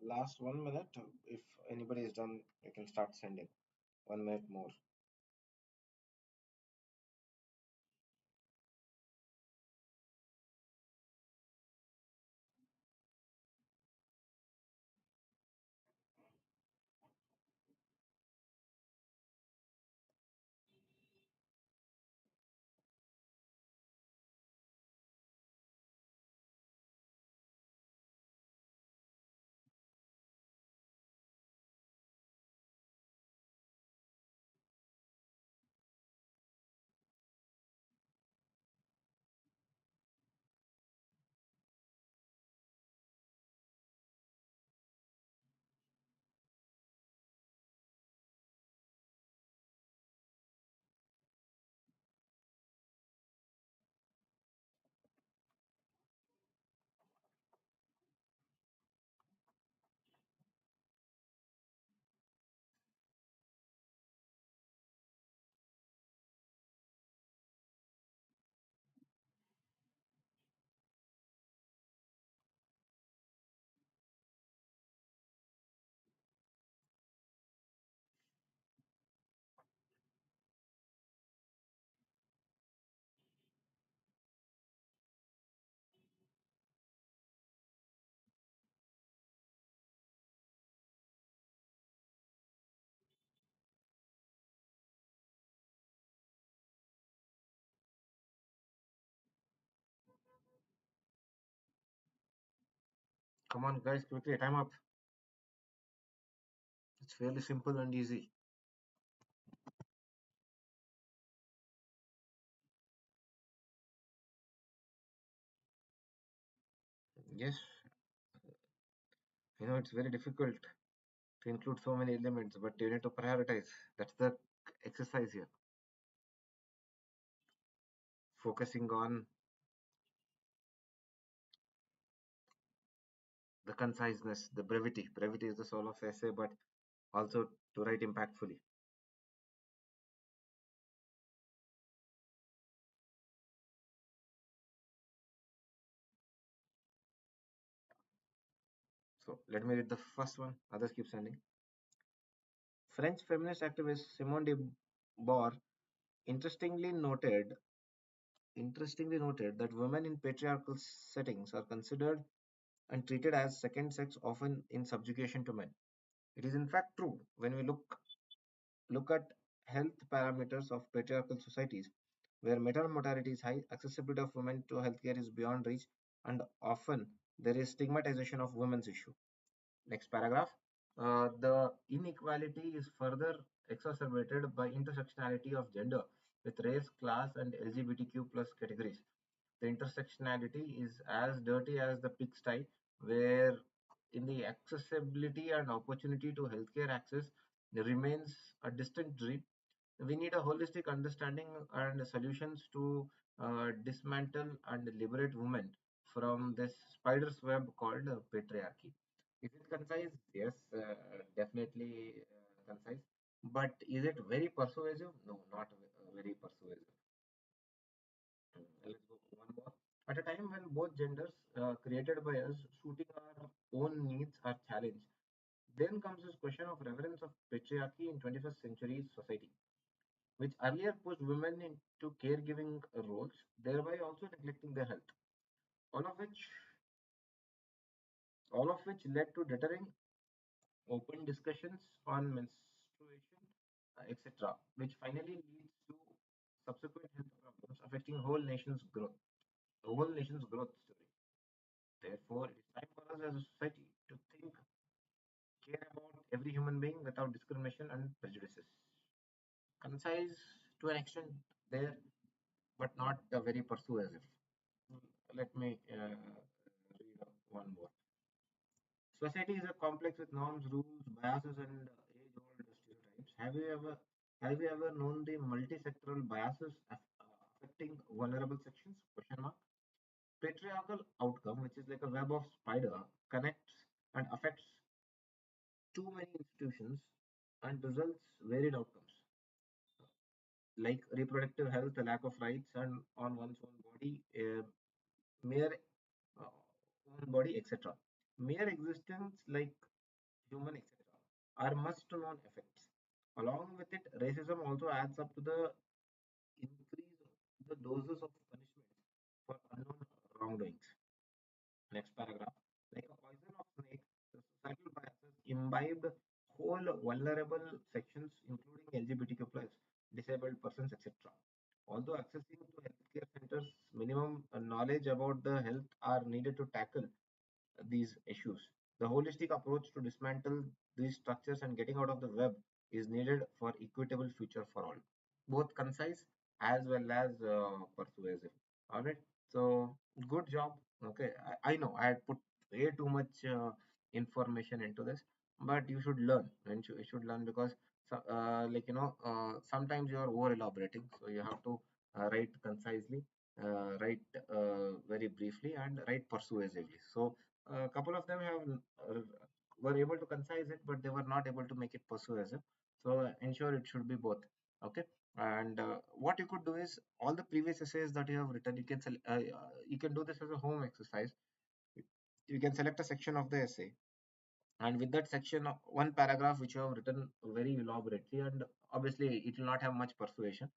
Last 1 minute. If anybody is done, you can start sending. 1 minute more. Come on, guys, quickly. Time up. It's fairly simple and easy. Yes, I know it's very difficult to include so many elements, but you need to prioritize. That's the exercise here. Focusing on the conciseness, the brevity. Brevity is the soul of essay, but also to write impactfully. So let me read the first one. Others keep sending. French feminist activist Simone de Beauvoir interestingly noted interestingly noted that women in patriarchal settings are considered and treated as second sex, often in subjugation to men. It is in fact true when we look at health parameters of patriarchal societies, where maternal mortality is high, accessibility of women to healthcare is beyond reach, and often there is stigmatization of women's issue. Next paragraph. The inequality is further exacerbated by intersectionality of gender with race, class, and LGBTQ plus categories. The intersectionality is as dirty as the pigsty, where in the accessibility and opportunity to healthcare access remains a distant dream. We need a holistic understanding and solutions to dismantle and liberate women from this spider's web called patriarchy. Is it concise? Yes, definitely concise. But is it very persuasive? No, not very persuasive. Let's go one more. At a time when both genders created by us suiting our own needs are challenged, then comes this question of reverence of patriarchy in 21st century society, which earlier pushed women into caregiving roles, thereby also neglecting their health. All of which, all of which led to deterring open discussions on menstruation, etc., which finally leads to subsequent health problems affecting whole nation's growth story. Therefore, it is time for us as a society to think, care about every human being without discrimination and prejudices. Concise to an extent there, but not very persuasive. Let me read one more. Society is a complex with norms, rules, biases, and age-old stereotypes. Have you ever known the multi-sectoral biases affecting vulnerable sections? Question mark. Patriarchal outcome, which is like a web of spider, connects and affects too many institutions and results varied outcomes like reproductive health, a lack of rights, and on one's own body, mere own body, etc. Mere existence like human, etc., are must-known effects. Along with it, racism also adds up to the increase the doses of punishment for unknown wrongdoings. Next paragraph. Like a poison of snake, the societal biases imbibed whole vulnerable sections, including LGBTQ plus, disabled persons, etc. Although accessing to healthcare centers, minimum knowledge about the health are needed to tackle these issues. The holistic approach to dismantle these structures and getting out of the web is needed for equitable future for all, both concise as well as persuasive. All right. So good job. Okay. I know I had put way too much information into this, but you should learn. And you should learn because sometimes you are over elaborating, so you have to write concisely, write very briefly, and write persuasively. So a couple of them have were able to concise it, but they were not able to make it persuasive. So ensure it should be both. Okay. And what you could do is all the previous essays that you have written, you can do this as a home exercise. You can select a section of the essay, and with that section, one paragraph which you have written very elaborately, and obviously it will not have much persuasion.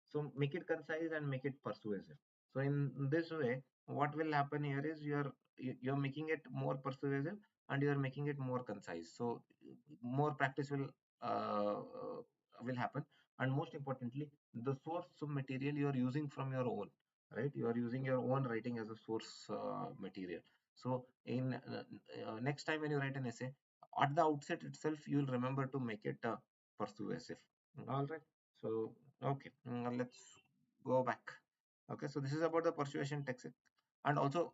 So make it concise and make it persuasive. So in this way, what will happen here is you're making it more persuasive and you're making it more concise. So more practice will happen, and most importantly, the source of material you are using from your own, right? You are using your own writing as a source material. So in next time when you write an essay, at the outset itself, you will remember to make it persuasive. All right. So okay, let's go back. Okay, so this is about the persuasion technique, and also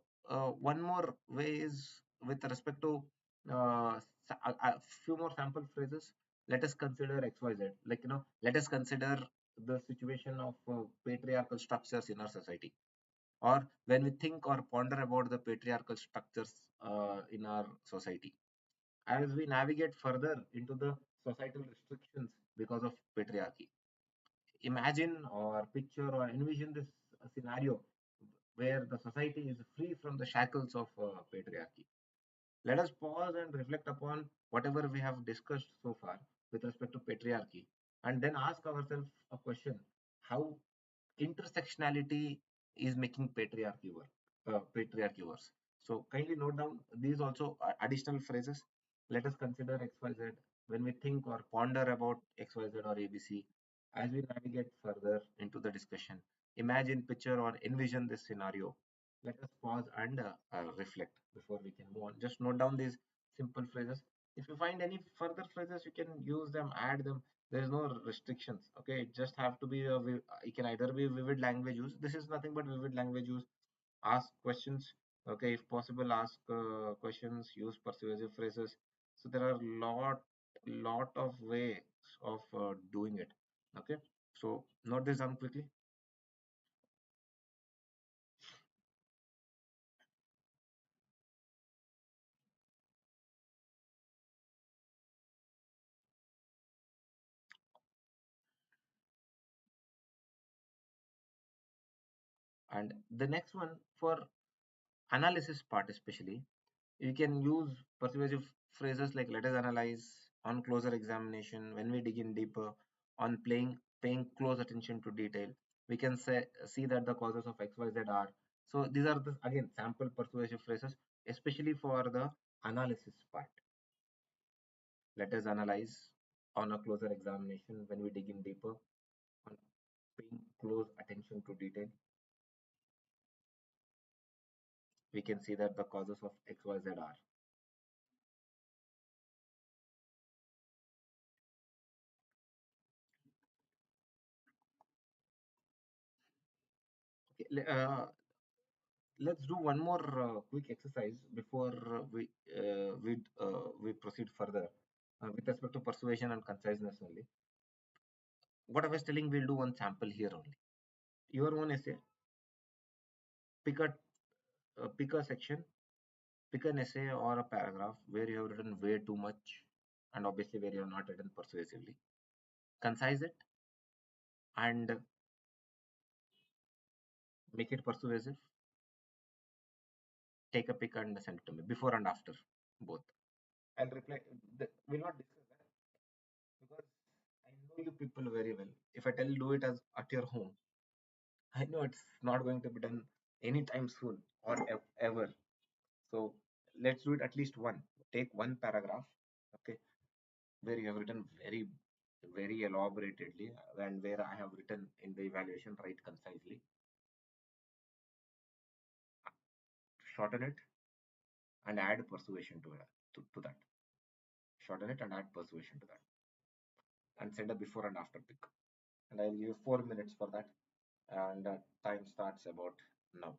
one more way is with respect to a few more sample phrases. Let us consider XYZ. Like, let us consider the situation of patriarchal structures in our society, or when we think or ponder about the patriarchal structures in our society, as we navigate further into the societal restrictions because of patriarchy. Imagine or picture or envision this scenario where the society is free from the shackles of patriarchy. Let us pause and reflect upon whatever we have discussed so far with respect to patriarchy, and then ask ourselves a question: how intersectionality is making patriarchy worse. So kindly note down these also additional phrases. Let us consider XYZ when we think or ponder about XYZ or ABC. As we navigate further into the discussion, imagine, picture, or envision this scenario. Let us pause and reflect before we can move on. Just note down these simple phrases. If you find any further phrases, you can use them, add them. There is no restrictions. Okay, it just have to be it can either be vivid language use. This is nothing but vivid language use. Ask questions. Okay, if possible, ask questions. Use persuasive phrases. So there are lot of ways of doing it. Okay, so note this down quickly. And the next one, for analysis part especially, you can use persuasive phrases like let us analyze, on closer examination, when we dig in deeper, on paying close attention to detail. We can see that the causes of XYZ are. So these are the again sample persuasive phrases, especially for the analysis part. Let us analyze, on a closer examination, when we dig in deeper, on paying close attention to detail. We can see that the causes of XYZ are. Okay, let's do one more quick exercise before we proceed further with respect to persuasion and conciseness only. What I was telling, we'll do one sample here only. Your own essay, pick a pick a section, pick an essay or a paragraph where you have written way too much, and obviously where you have not written persuasively. Concise it and make it persuasive. Take a pic and send it to me, before and after, both. I'll reply. We'll not discuss that because I know you people very well. If I tell you do it as at your home, I know it's not going to be done anytime soon or ever. So let's do it at least one. Take one paragraph, okay, where you have written very elaboratedly, and where I have written in the evaluation, write concisely, shorten it, and add persuasion to it, to that. Shorten it and add persuasion to that, and send a before and after pic. And I'll give you 4 minutes for that, and time starts about now.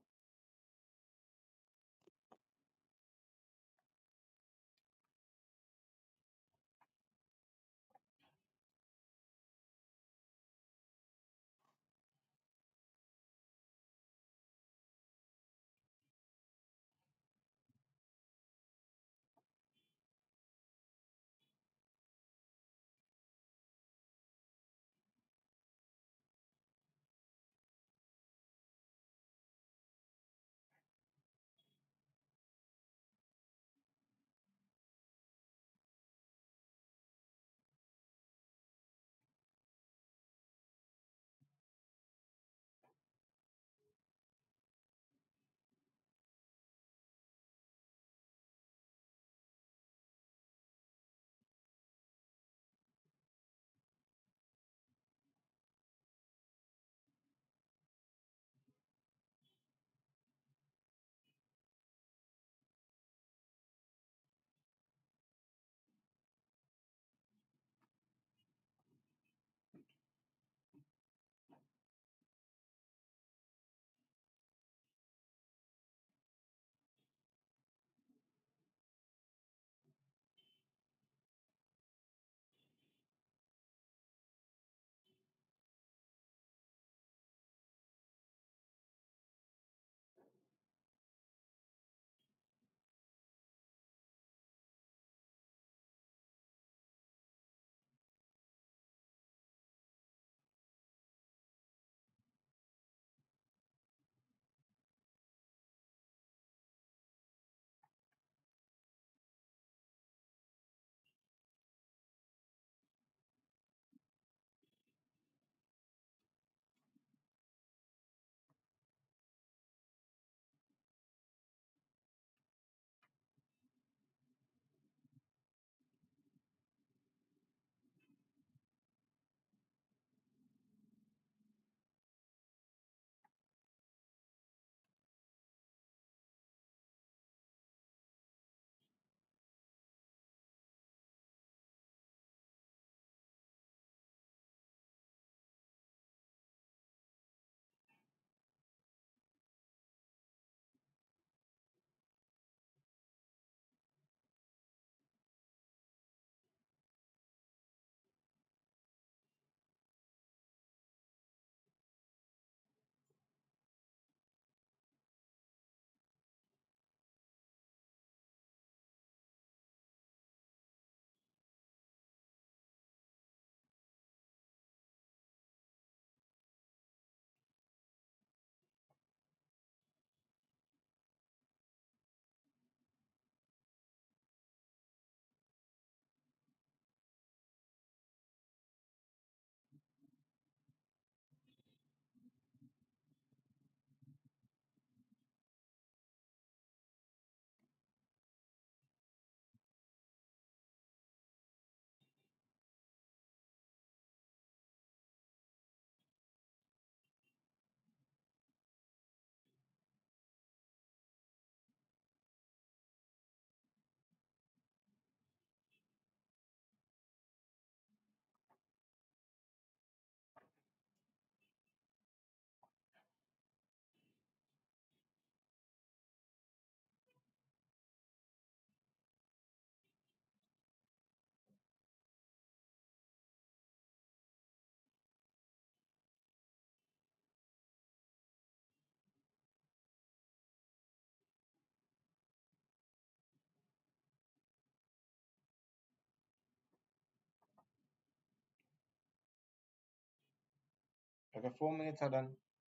Okay, 4 minutes are done.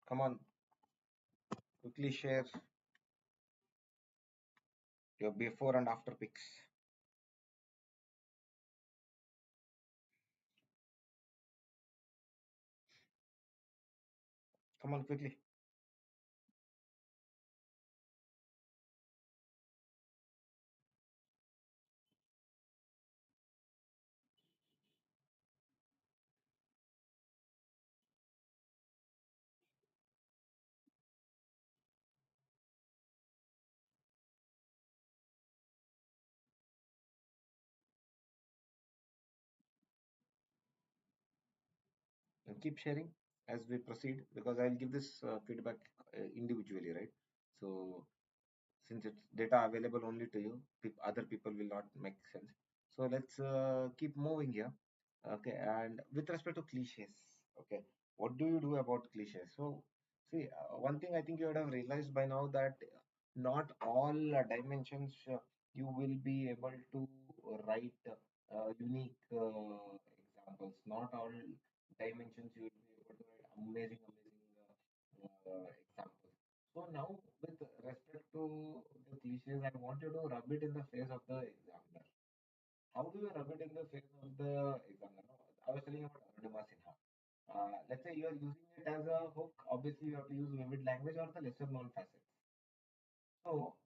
Come on, quickly share your before and after pics. Come on, quickly. And keep sharing as we proceed because I'll give this feedback individually, right? So since it's data available only to you, other people will not make sense. So let's keep moving here. Okay, and with respect to cliches, okay, what do you do about cliches? So, see, one thing I think you would have realized by now that not all dimensions you will be able to write unique examples. Not all dimensions you will be able to write amazing examples. So now, with respect to the cliches, I want you to rub it in the face of the examiner. How do you rub it in the face of the examiner? No, I was telling you about Arunima Sinha. Let's say you are using it as a hook. Obviously, you have to use vivid language or the lesser known facets. So,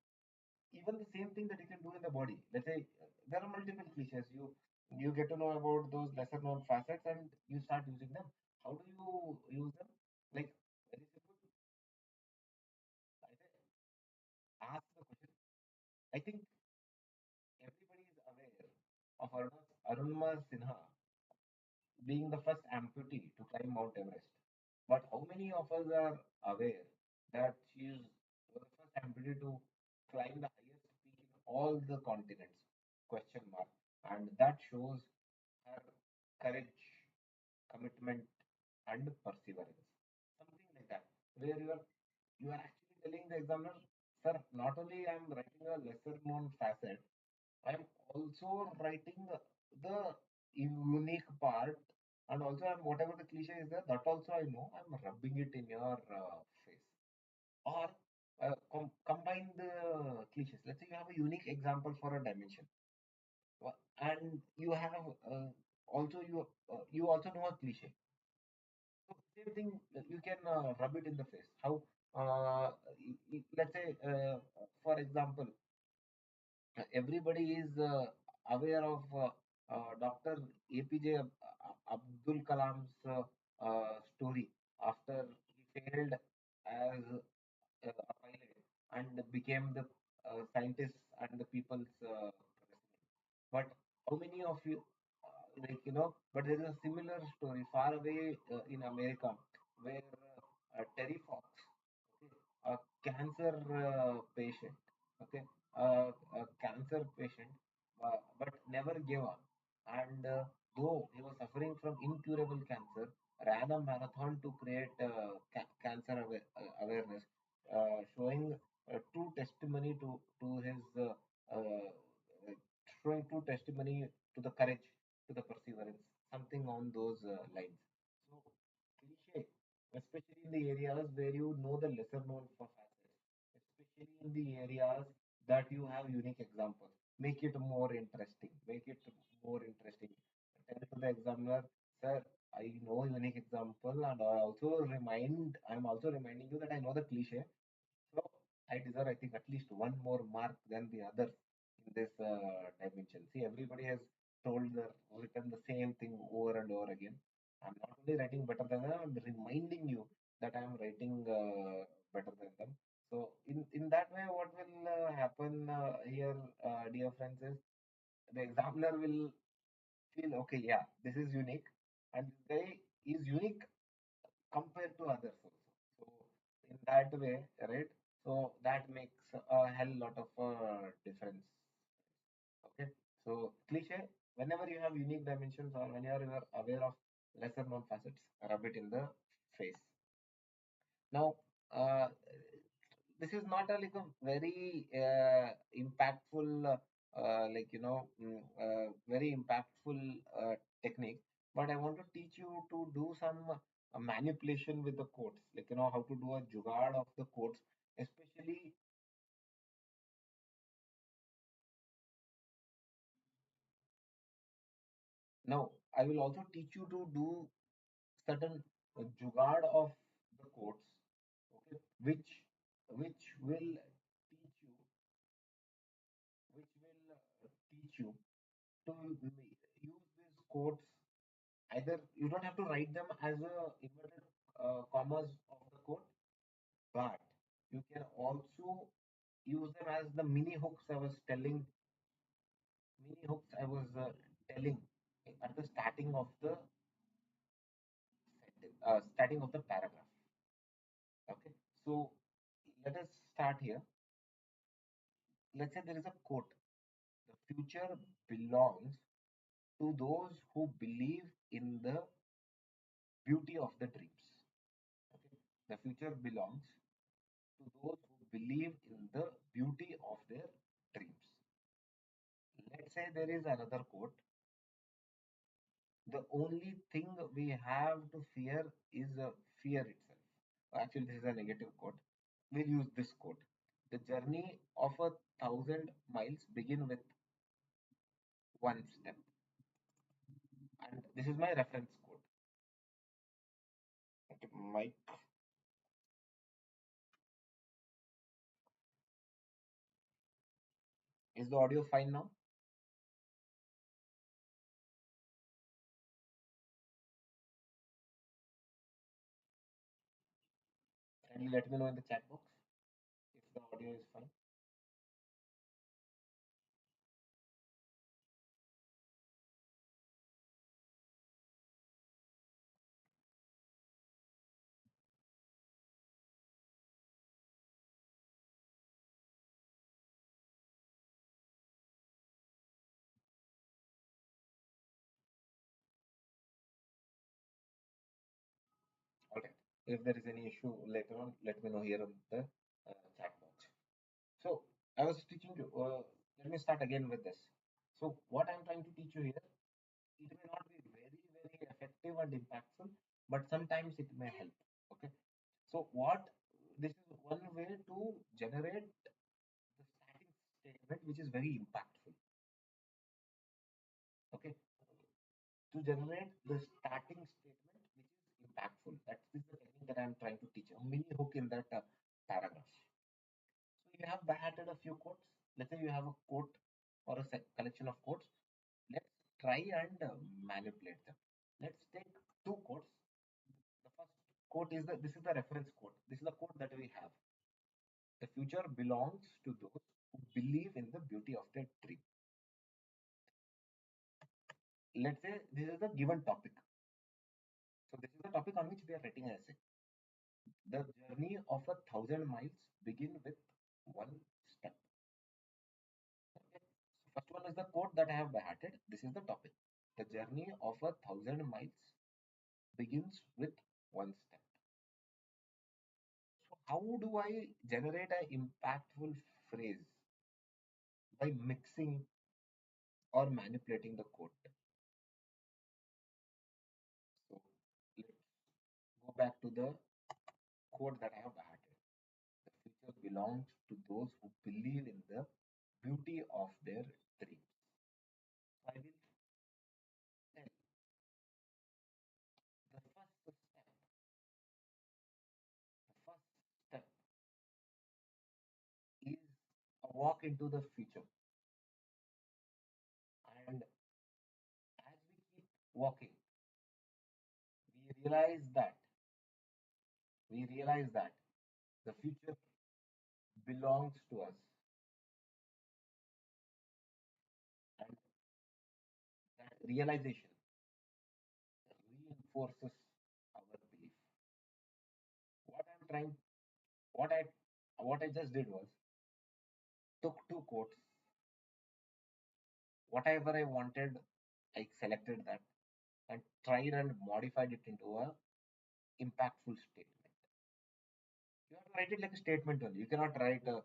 even the same thing that you can do in the body. Let's say there are multiple cliches. You get to know about those lesser known facets and you start using them. How do you use them? Like very simple. I say, ask the question. I think everybody is aware of Arunma Sinha being the first amputee to climb Mount Everest. But how many of us are aware that she is the first amputee to climb the highest peak in all the continents? Question mark. And that shows her courage, commitment, and perseverance. Something like that, where you are actually telling the examiner, sir, not only I am writing a lesser known facet, I am also writing the unique part, and also I'm whatever the cliche is there, that also I know. I'm rubbing it in your face, or combine the cliches. Let's say you have a unique example for a dimension, and you have also you also know a cliche. So same thing, you can rub it in the face. How? Let's say, for example, everybody is aware of Dr. APJ Abdul Kalam's story after he failed as a pilot and became the scientist and the people's president. But how many of you, but there is a similar story far away in America where Terry Fox, okay, a cancer patient, okay, a cancer patient, but never gave up. And though he was suffering from incurable cancer, ran a marathon to create cancer awareness, showing true testimony to his showing true testimony to the courage, to the perseverance, something on those lines. So, cliche, especially in the areas where you know the lesser known facets, especially in the areas that you have unique examples, make it more interesting. Make it more interesting. Tell to the examiner, sir, I know unique example, and I'm also reminding you that I know the cliche, so I deserve, I think, at least one more mark than the others in this dimension. See, everybody has written the same thing over and over again. I'm not only writing better than them, I'm reminding you that I'm writing better than them. So, in that way, what will happen here, dear friends, is the examiner will feel, okay, yeah, this is unique, and this guy is unique compared to others also. So in that way, right? So that makes a hell lot of difference. Okay. So cliche, whenever you have unique dimensions or whenever you are aware of lesser known facets, rub it in the face. Now, this is not a like a very impactful, very impactful technique. But I want to teach you to do some manipulation with the quotes, like how to do a jugaad of the quotes, especially. Now I will also teach you to do certain jugaad of the quotes okay, which will teach you which will teach you to use these quotes. Either you don't have to write them as a inverted commas of the quote, but you can also use them as the mini hooks I was telling at the starting of the paragraph. Okay, so let us start here. Let's say there is a quote: "The future belongs to those who believe in the beauty of the dreams." Okay, the future belongs to those who believe in the beauty of their dreams. Let's say there is another quote: "The only thing we have to fear is fear itself." Actually, this is a negative quote. We'll use this quote: "The journey of 1,000 miles begin with one step." And this is my reference quote. Okay, Mike, is the audio fine now? Kindly let me know in the chat box if the audio is fine. All right. If there is any issue later on, let me know here in the chat box. So I was teaching you. Let me start again with this. So what I'm trying to teach you here, it may not be very effective and impactful, but sometimes it may help. Okay. So what this is one way to generate the starting statement, which is very impactful. Okay. To generate the starting statement, which is impactful. That is the technique that I'm trying to teach. A mini hook in that paragraph. So you have added a few quotes. Let's say you have a quote or a collection of quotes. Let's try and manipulate them. Let's take two quotes. The first quote is this is the reference quote. This is the quote that we have. "The future belongs to those who believe in the beauty of their dream." Let's say this is the given topic. So this is the topic on which we are writing an essay. "The journey of 1,000 miles begin with one step." Okay. So first one is the quote that I have added. This is the topic. "The journey of 1,000 miles begins with one step." So how do I generate an impactful phrase? By mixing or manipulating the quote. So let's go back to the quote that I have added. "The future belongs to those who believe in the beauty of their dreams." So I will tell the first step is a walk into the future. And as we keep walking, we realize that we realize that the future belongs to us, and that realization reinforces our belief. What I'm trying, what I what I just did was took two quotes, whatever I wanted, I selected that and tried and modified it into a impactful statement. You have to write it like a statement only. You cannot write a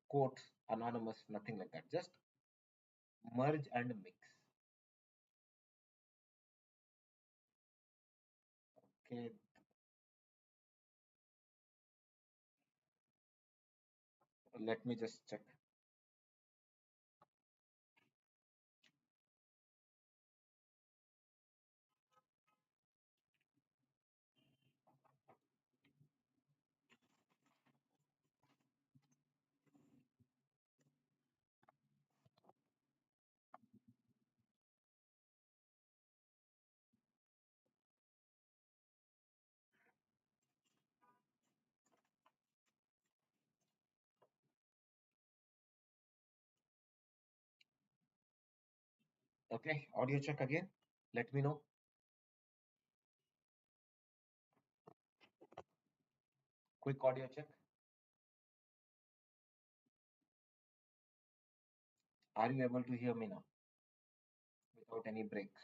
quotes anonymous, nothing like that. Just merge and mix. Okay, let me just check. Okay, audio check again. Let me know. Quick audio check. Are you able to hear me now without any breaks?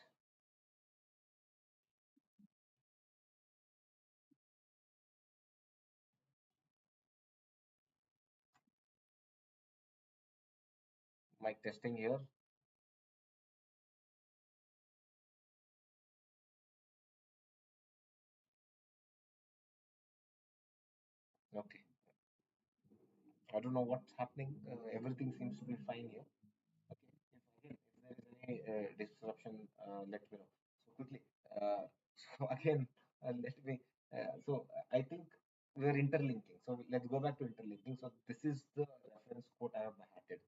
Mic testing here. Okay. I don't know what's happening. Everything seems to be fine here. Okay. If there is any disruption, let me know. So quickly. Uh, so again, let me. I think we are interlinking. So let's go back to interlinking. So this is the reference quote I have added.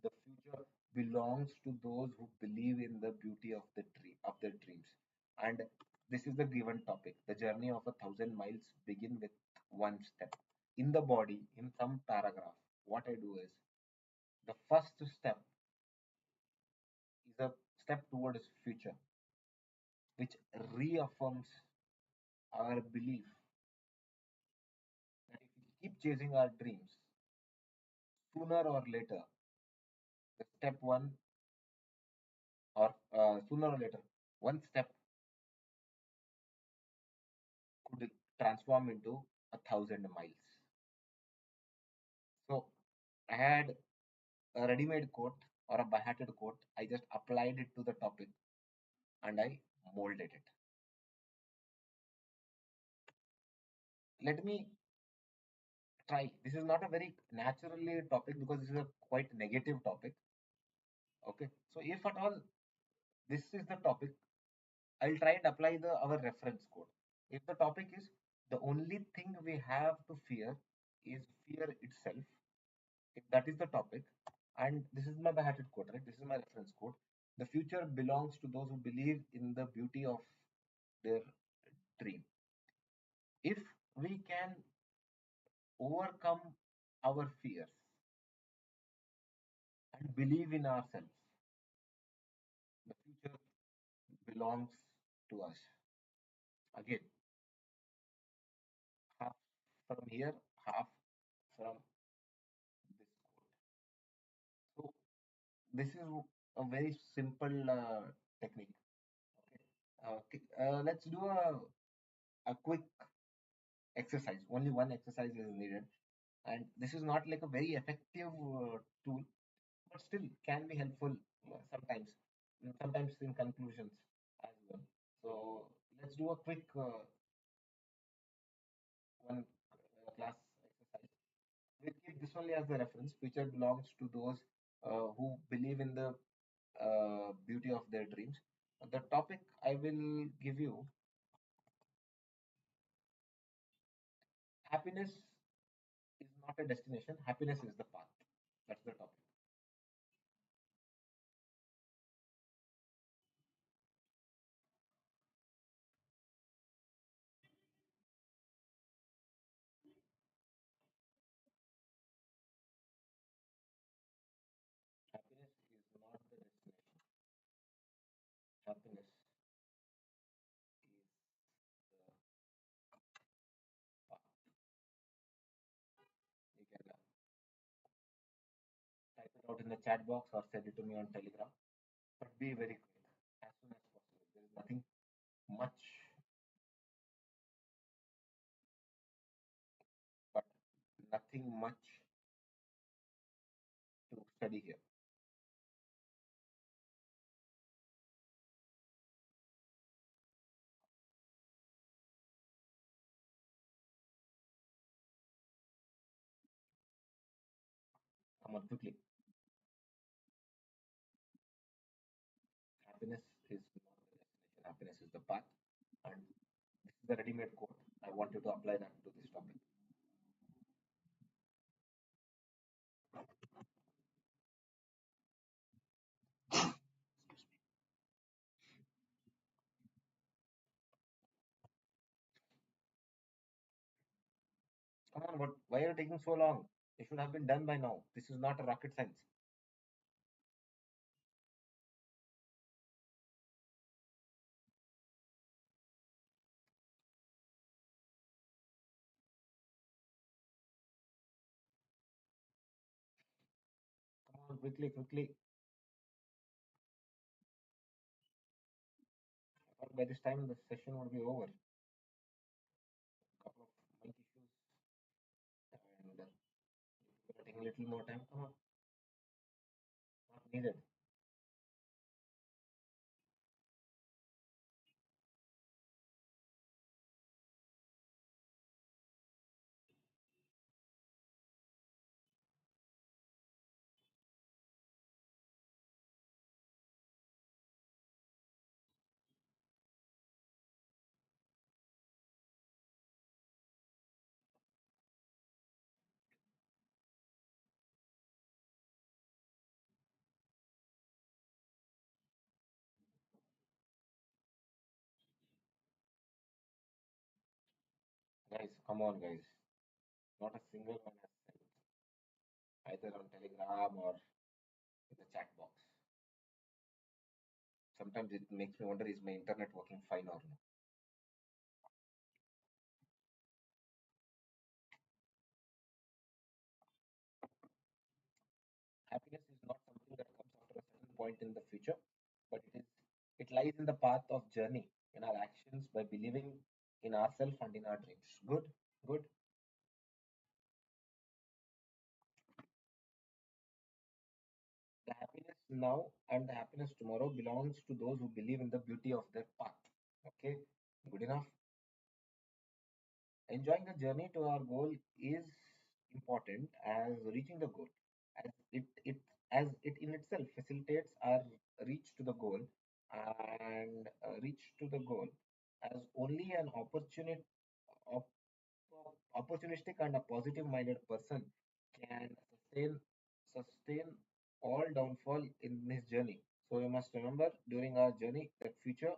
The future belongs to those who believe in the beauty of their dreams. And this is the given topic. The journey of 1,000 miles begin with one step. In the body, in some paragraph, what I do is the first step is a step towards future, which reaffirms our belief that if we keep chasing our dreams, sooner or later, the step one or sooner or later, one step could transform into 1,000 miles. So I had a ready-made quote or a by-hearted quote. I just applied it to the topic and I molded it. Let me try. This is not a very naturally topic because this is a quite negative topic. Okay. So if at all this is the topic, I'll try and apply our reference code. If the topic is the only thing we have to fear is fear itself, if that is the topic, and this is my by-hearted quote, right? This is my reference quote. The future belongs to those who believe in the beauty of their dream. If we can overcome our fears and believe in ourselves, the future belongs to us. Again, half from here, half from this quote. So this is a very simple technique. Okay. Let's do a quick exercise. Only one exercise is needed, and this is not like a very effective tool, but still can be helpful sometimes. Sometimes in conclusions as well. So let's do a quick one class exercise. We'll keep this only as the reference. Future belongs to those who believe in the beauty of their dreams. The topic I will give you: happiness is not a destination, happiness is the path. That's the topic. Happiness is not the destination, happiness is the path. You can type it out in the chat box or send it to me on Telegram, but be very quick as soon as possible. There is nothing much, but nothing much to study here. Come on, quickly. Happiness is not the destination, happiness is the path. And this is the ready-made quote. I want you to apply that to this topic. Come on, why are you taking so long? It should have been done by now. This is not a rocket science. quickly, quickly. I thought by this time the session would be over. A couple of mic issues and taking a little more time. Come on, not needed. Guys, come on, guys. Not a single one has sent, either on Telegram or in the chat box. Sometimes it makes me wonder, is my internet working fine or no? Happiness is not something that comes after a certain point in the future, but it lies in the path of journey, in our actions, by believing in ourselves and in our dreams. Good, good. The happiness now and the happiness tomorrow belongs to those who believe in the beauty of their path. Okay, good enough. Enjoying the journey to our goal is important as reaching the goal, as it in itself facilitates our reach to the goal, and reach to the goal as only an op, opportunistic and a positive minded person can sustain all downfall in his journey. So you must remember during our journey that future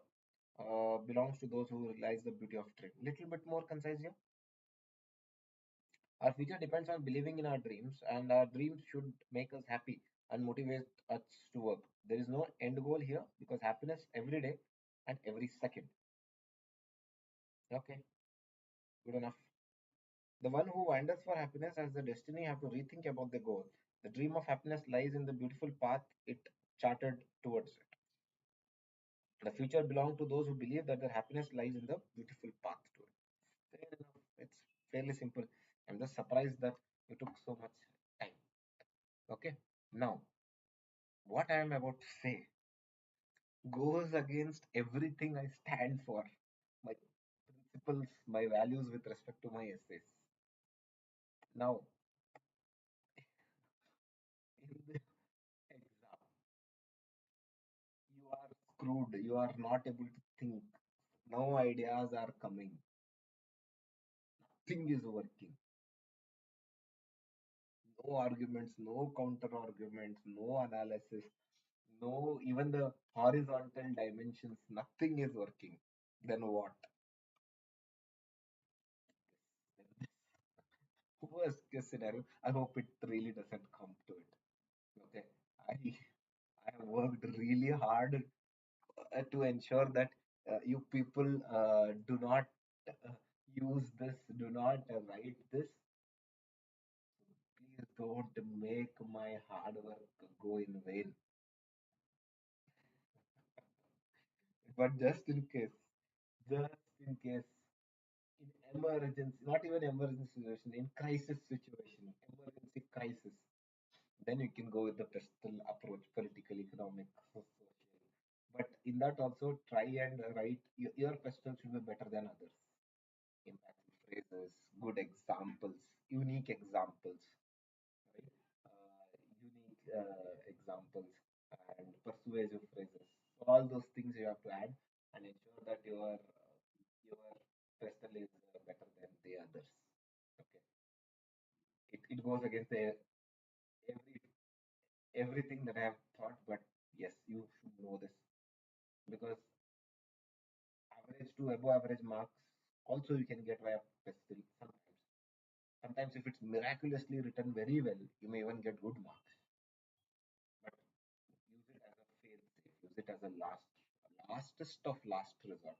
belongs to those who realize the beauty of dream. Little bit more concise here. Our future depends on believing in our dreams, and our dreams should make us happy and motivate us to work. There is no end goal here because happiness every day and every second. Okay, good enough. The one who wanders for happiness as the destiny have to rethink about the goal. The dream of happiness lies in the beautiful path it charted towards it. The future belongs to those who believe that their happiness lies in the beautiful path to it. Fair enough. It's fairly simple. I'm just surprised that you took so much time. Okay. Now, what I am about to say goes against everything I stand for, my principles, my values with respect to my essays. Now, in the exam, you are screwed. You are not able to think. No ideas are coming. Nothing is working. No arguments, no counter arguments, no analysis, no even the horizontal dimensions. Nothing is working. Then what? Worst case scenario. I hope it really doesn't come to it. Okay. I have worked really hard to ensure that you people do not use this, do not write this. Please don't make my hard work go in vain. But just in case, in emergency, not even emergency situation, in crisis situation, emergency crisis, then you can go with the pestle approach, political, economic, social. But in that also, try and write your pestle should be better than others. Impactful phrases, good examples, unique examples, right? Unique examples and persuasive phrases. So all those things you have to add and ensure that your pestle is better than the others. Okay, it goes against every everything that I have thought, but yes, you should know this because average to above average marks also you can get via pestle sometimes. Sometimes if it's miraculously written very well, you may even get good marks. But use it as a fail safe. Use it as a lastest of last resort.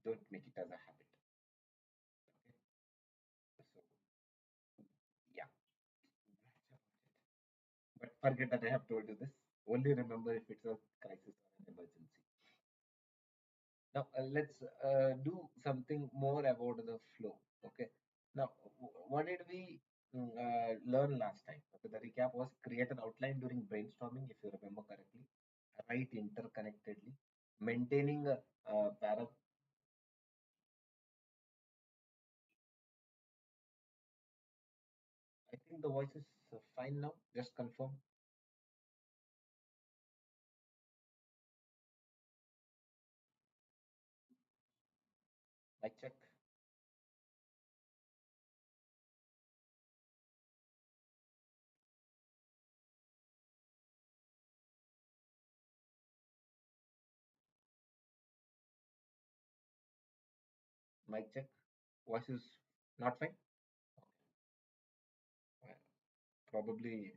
Don't make it as a habit. Okay. So yeah, that's about it. Forget that I have told you this. Only remember if it's a crisis or an emergency. Now, let's do something more about the flow. Okay. Now, what did we learn last time? Okay, the recap was create an outline during brainstorming, if you remember correctly. Write interconnectedly. Maintaining a, para. I think the voice is fine now. Just confirm. Mic check. Mic check. Voice is not fine. Uh, Probably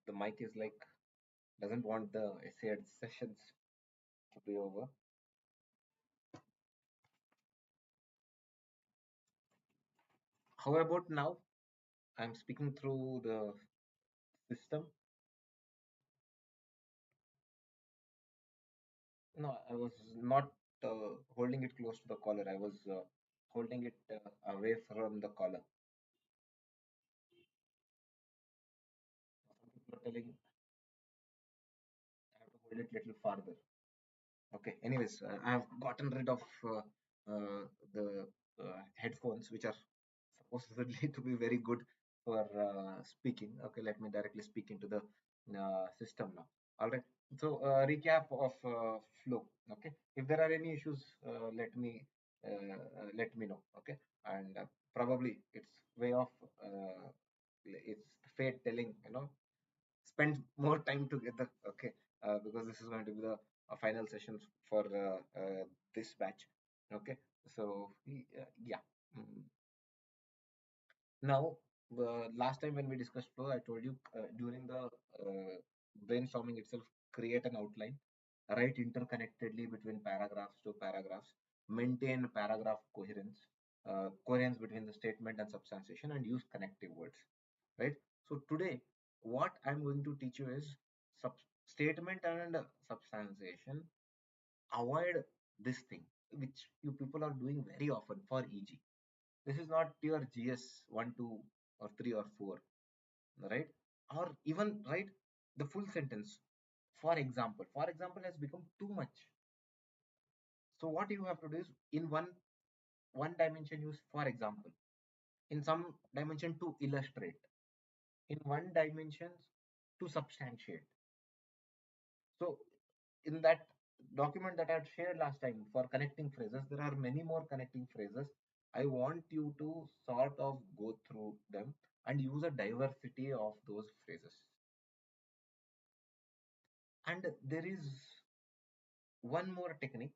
the mic is like doesn't want the essay sessions to be over. How about now? I'm speaking through the system. No, I was not holding it close to the collar. I was holding it away from the collar. Some people are telling I have to hold it little farther. Okay. Anyways, I have gotten rid of the headphones, which are supposedly to be very good for speaking. Okay, let me directly speak into the system now. All right. So, recap of flow. Okay. If there are any issues, let me know. Okay. And probably it's way of it's fate telling, spend more time together. Okay, because this is going to be the final session for this batch. Okay, so yeah. Mm. Now, last time when we discussed flow, I told you during the brainstorming itself, create an outline, write interconnectedly between paragraphs to paragraphs, maintain paragraph coherence, coherence between the statement and substantiation, and use connective words. Right. So today, what I'm going to teach you is statement and substantiation. Avoid this thing, which you people are doing very often for EG. This is not your GS 1, 2, or 3 or 4, right? Or even write the full sentence. For example has become too much. So what you have to do is in one dimension use for example, in some dimension to illustrate, in one dimension to substantiate. So in that document that I had shared last time for connecting phrases, there are many more connecting phrases. I want you to sort of go through them and use a diversity of those phrases. And there is one more technique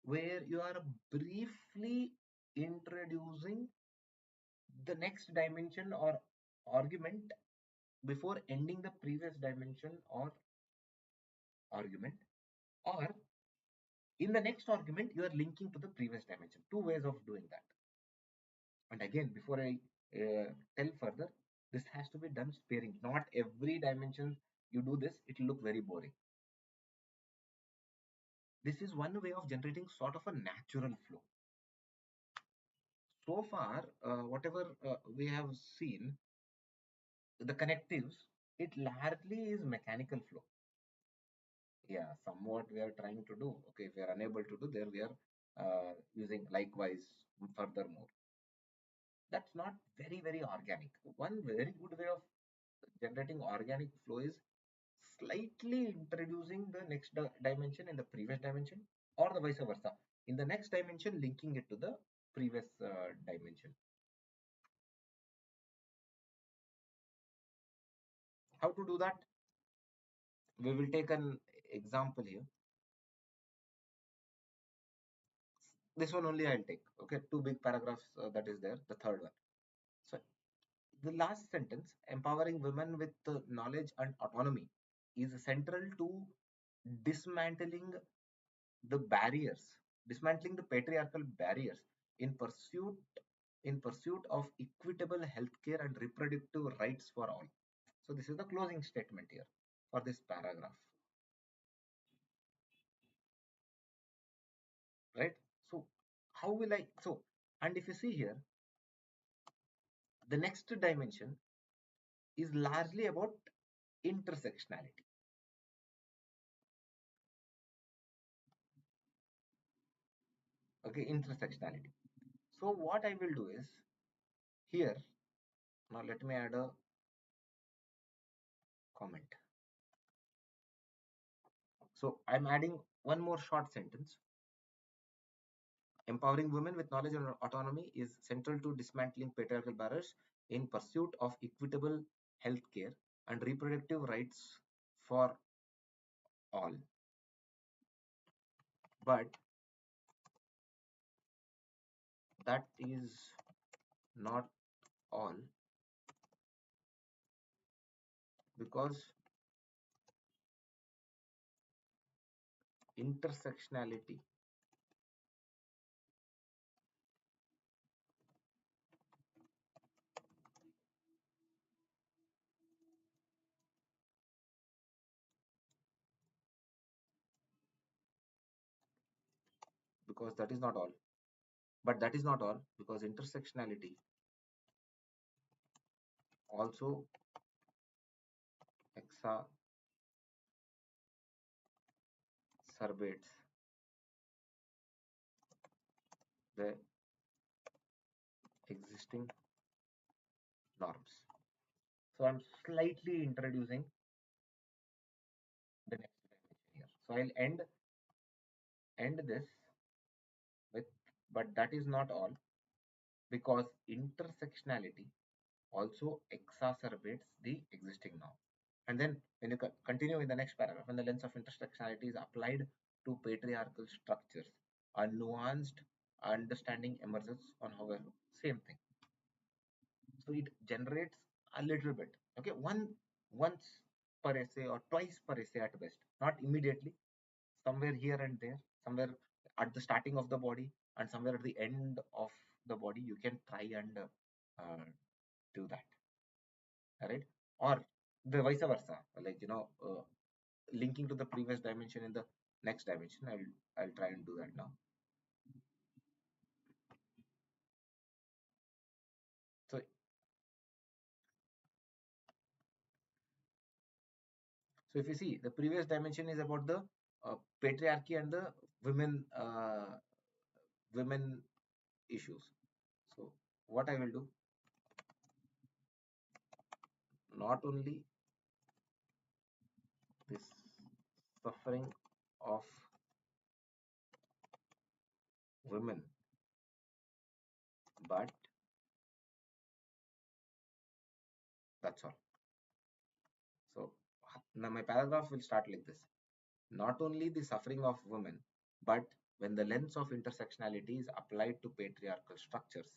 where you are briefly introducing the next dimension or argument before ending the previous dimension or argument, or in the next argument you are linking to the previous dimension. Two ways of doing that. And again, before I tell further, this has to be done sparingly. Not every dimension you do this, it will look very boring. This is one way of generating sort of a natural flow. So far, whatever we have seen, the connectives, it largely is mechanical flow. Yeah, somewhat we are trying to do. Okay, if we are unable to do there, we are using likewise furthermore. That's not very, very organic. One very good way of generating organic flow is slightly introducing the next dimension in the previous dimension, or the vice versa. In the next dimension, linking it to the previous dimension. How to do that? We will take an example here. This one only I'll take. Okay, two big paragraphs that is there. The third one. So the last sentence, empowering women with knowledge and autonomy, is central to dismantling the barriers, dismantling the patriarchal barriers in pursuit of equitable healthcare and reproductive rights for all. So this is the closing statement here for this paragraph, right? So how will I, so, and if you see here, the next dimension is largely about intersectionality. Okay, intersectionality. So what I will do is here, now let me add a comment. So I'm adding one more short sentence. Empowering women with knowledge and autonomy is central to dismantling patriarchal barriers in pursuit of equitable healthcare and reproductive rights for all. But that is not all, because intersectionality because that is not all. But that is not all, because intersectionality also exacerbates the existing norms. So I'm slightly introducing the next dimension here. So I'll end this with, but that is not all, because intersectionality also exacerbates the existing norm. And then when you continue in the next paragraph, when the lens of intersectionality is applied to patriarchal structures, a nuanced understanding emerges on however same thing. So it generates a little bit, okay, once per essay or twice per essay at best, not immediately, somewhere here and there, somewhere at the starting of the body and somewhere at the end of the body, you can try and do that, right? Or the vice versa, like linking to the previous dimension in the next dimension. I'll try and do that now. So if you see, the previous dimension is about the patriarchy and the women issues. So what I will do, not only this suffering of women, but that's all. So now my paragraph will start like this. Not only the suffering of women, but when the lens of intersectionality is applied to patriarchal structures,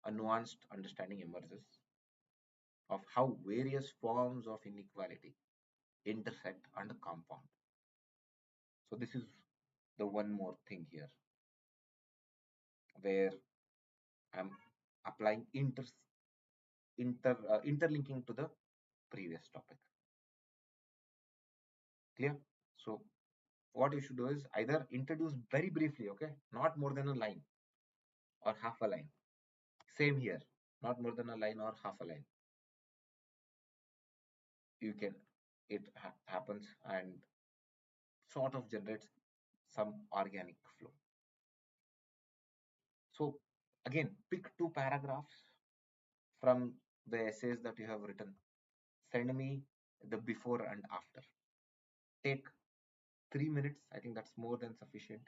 a nuanced understanding emerges of how various forms of inequality intersect and compound. So this is the one more thing here where I'm applying interlinking to the previous topic. Clear? So what you should do is either introduce very briefly, okay, not more than a line or half a line. Same here, not more than a line or half a line. You can, it happens and sort of generates some organic flow. So again, pick two paragraphs from the essays that you have written. Send me the before and after. Take 3 minutes. I think that's more than sufficient.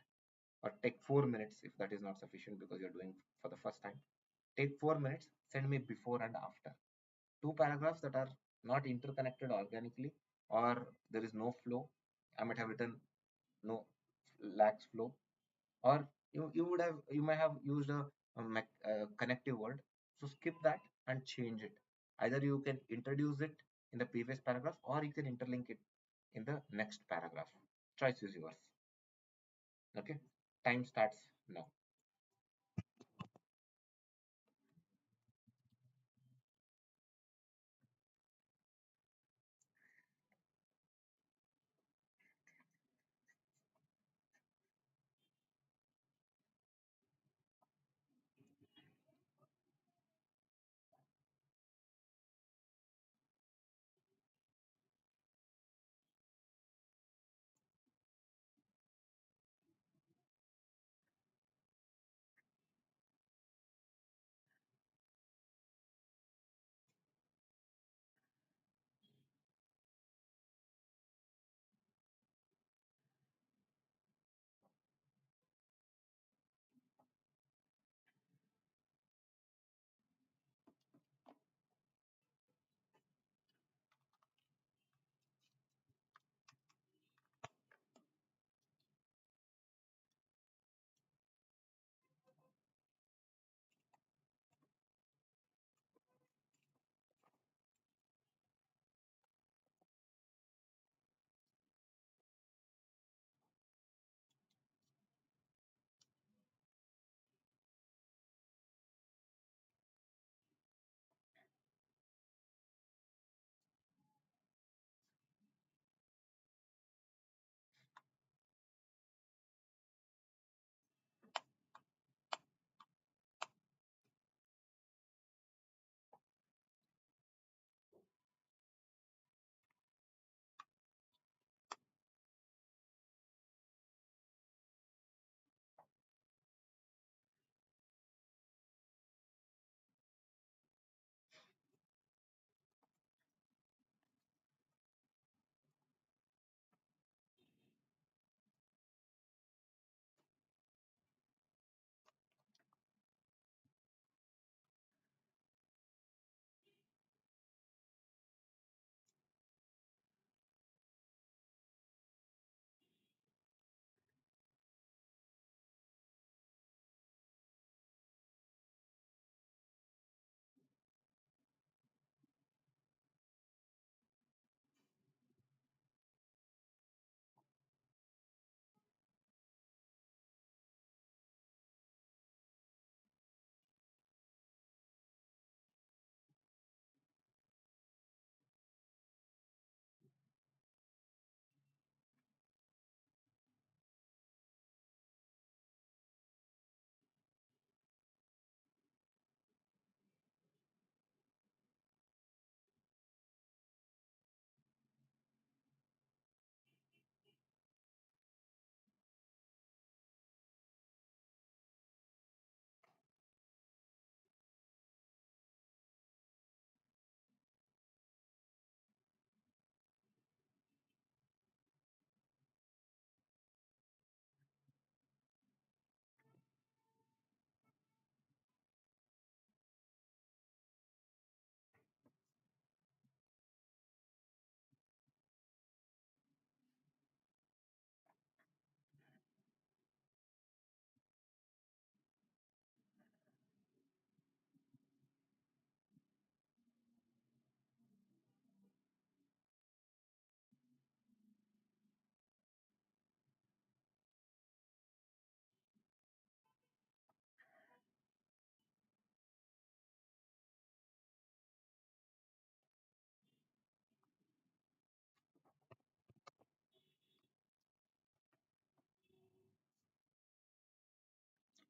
Or take 4 minutes if that is not sufficient because you're doing for the first time. Take 4 minutes. Send me before and after. Two paragraphs that are not interconnected organically, or there is no flow. I might have written no, lacks flow, or you may have used a connective word, so skip that and change it. Either you can introduce it in the previous paragraph or you can interlink it in the next paragraph. Choice is yours. Okay, time starts now.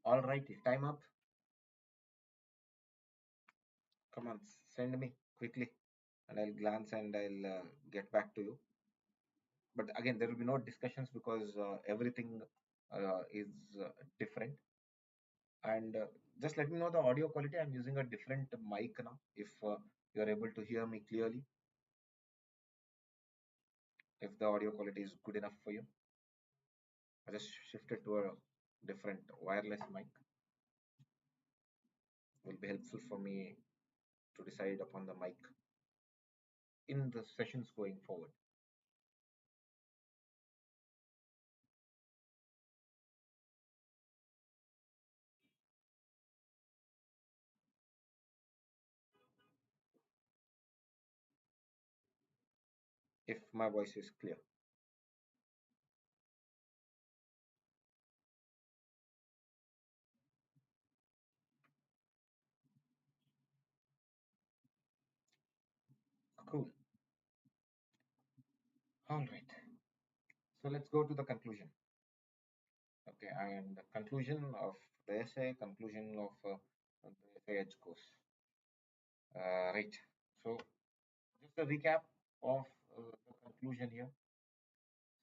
All right, time up. Come on, send me quickly, and I'll glance and I'll get back to you. But again, there will be no discussions because everything is different. And just let me know the audio quality. I'm using a different mic now. If you're able to hear me clearly, if the audio quality is good enough for you, I just shifted to a different wireless mic. Will be helpful for me to decide upon the mic in the sessions going forward. If my voice is clear. Cool. All right. So let's go to the conclusion. Okay, and the conclusion of the essay, conclusion of the essay edge course. Right. So just a recap of the conclusion here.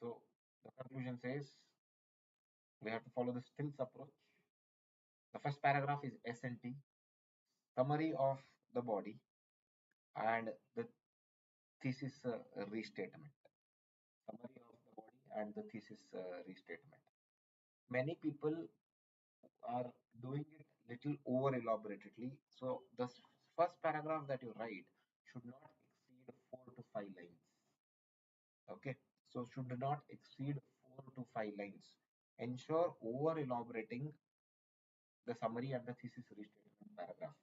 So the conclusion says we have to follow the stills approach. The first paragraph is S&T, summary of the body, and the thesis restatement. Summary of the body and the thesis restatement. Many people are doing it little over elaboratedly. So the first paragraph that you write should not exceed 4 to 5 lines. Okay, so should not exceed 4 to 5 lines. Ensure over elaborating the summary and the thesis restatement paragraph.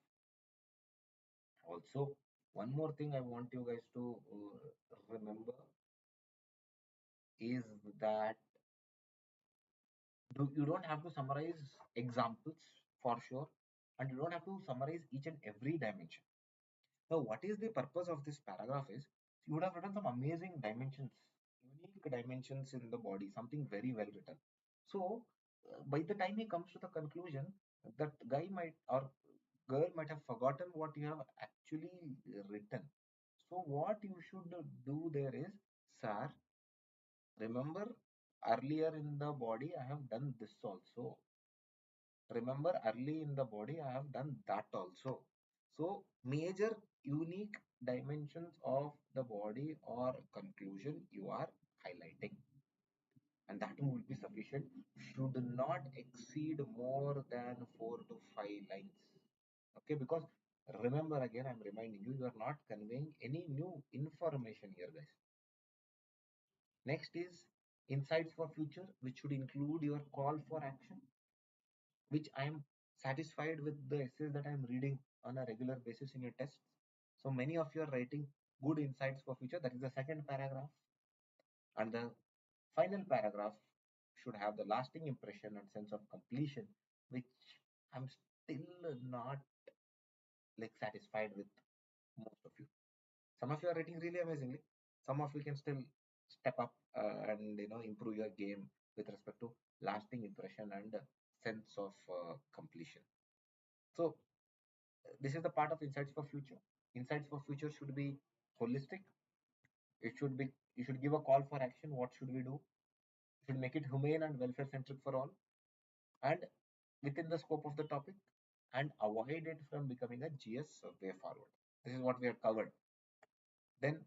Also, one more thing I want you guys to remember is that you don't have to summarize examples for sure, and you don't have to summarize each and every dimension. So what is the purpose of this paragraph is you would have written some amazing dimensions, unique dimensions in the body, something very well written. So by the time he comes to the conclusion, that guy might or girl might have forgotten what you have actually written. So what you should do there is, sir, remember earlier in the body I have done this also. Remember early in the body I have done that also. So major unique dimensions of the body or conclusion you are highlighting, and that will be sufficient. Should not exceed more than 4 to 5 lines. Okay, because remember again I'm reminding you, you are not conveying any new information here, guys. Next is insights for future, which should include your call for action, which I am satisfied with the essays that I am reading on a regular basis in your tests. So many of you are writing good insights for future. That is the second paragraph. And the final paragraph should have the lasting impression and sense of completion, which I'm still not like satisfied with most of you. Some of you are writing really amazingly. Some of you can still step up and improve your game with respect to lasting impression and sense of completion. So this is the part of insights for future. Insights for future should be holistic. It should be, you should give a call for action. What should we do? You should make it humane and welfare centric for all, and within the scope of the topic, and avoid it from becoming a GS way forward. This is what we have covered. Then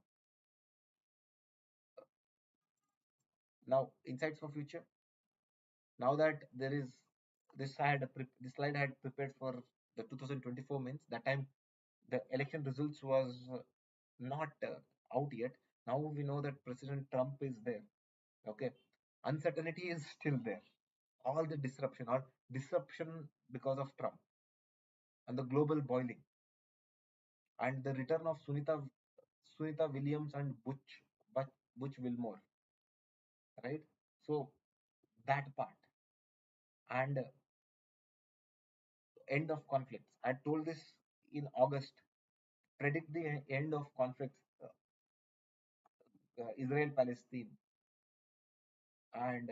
now insights for future. Now that there is this slide I had prepared for the 2024 means, that time the election results was not out yet. Now we know that President Trump is there. Okay, uncertainty is still there. All the disruption because of Trump and the global boiling and the return of Sunita Williams and Butch Wilmore, right? So that part, and end of conflicts. I told this in August. Predict the end of conflicts, Israel Palestine and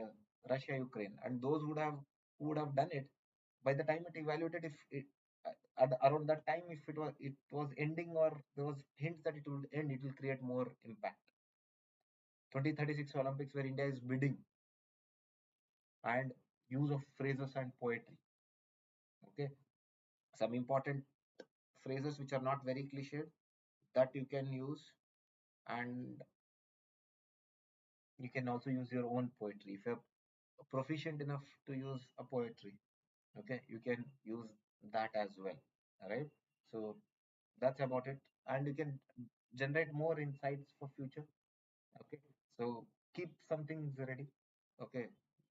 Russia Ukraine, and those who would have done it, By the time it evaluated, if it around that time, if it was ending or there was hints that it will end, it will create more impact. 2036 Olympics, where India is bidding, and use of phrases and poetry. Okay, some important phrases which are not very cliched that you can use, and you can also use your own poetry if you're proficient enough to use a poetry. Okay, you can use that as well. All right, so that's about it, and you can generate more insights for future. Okay, so keep some things ready. Okay,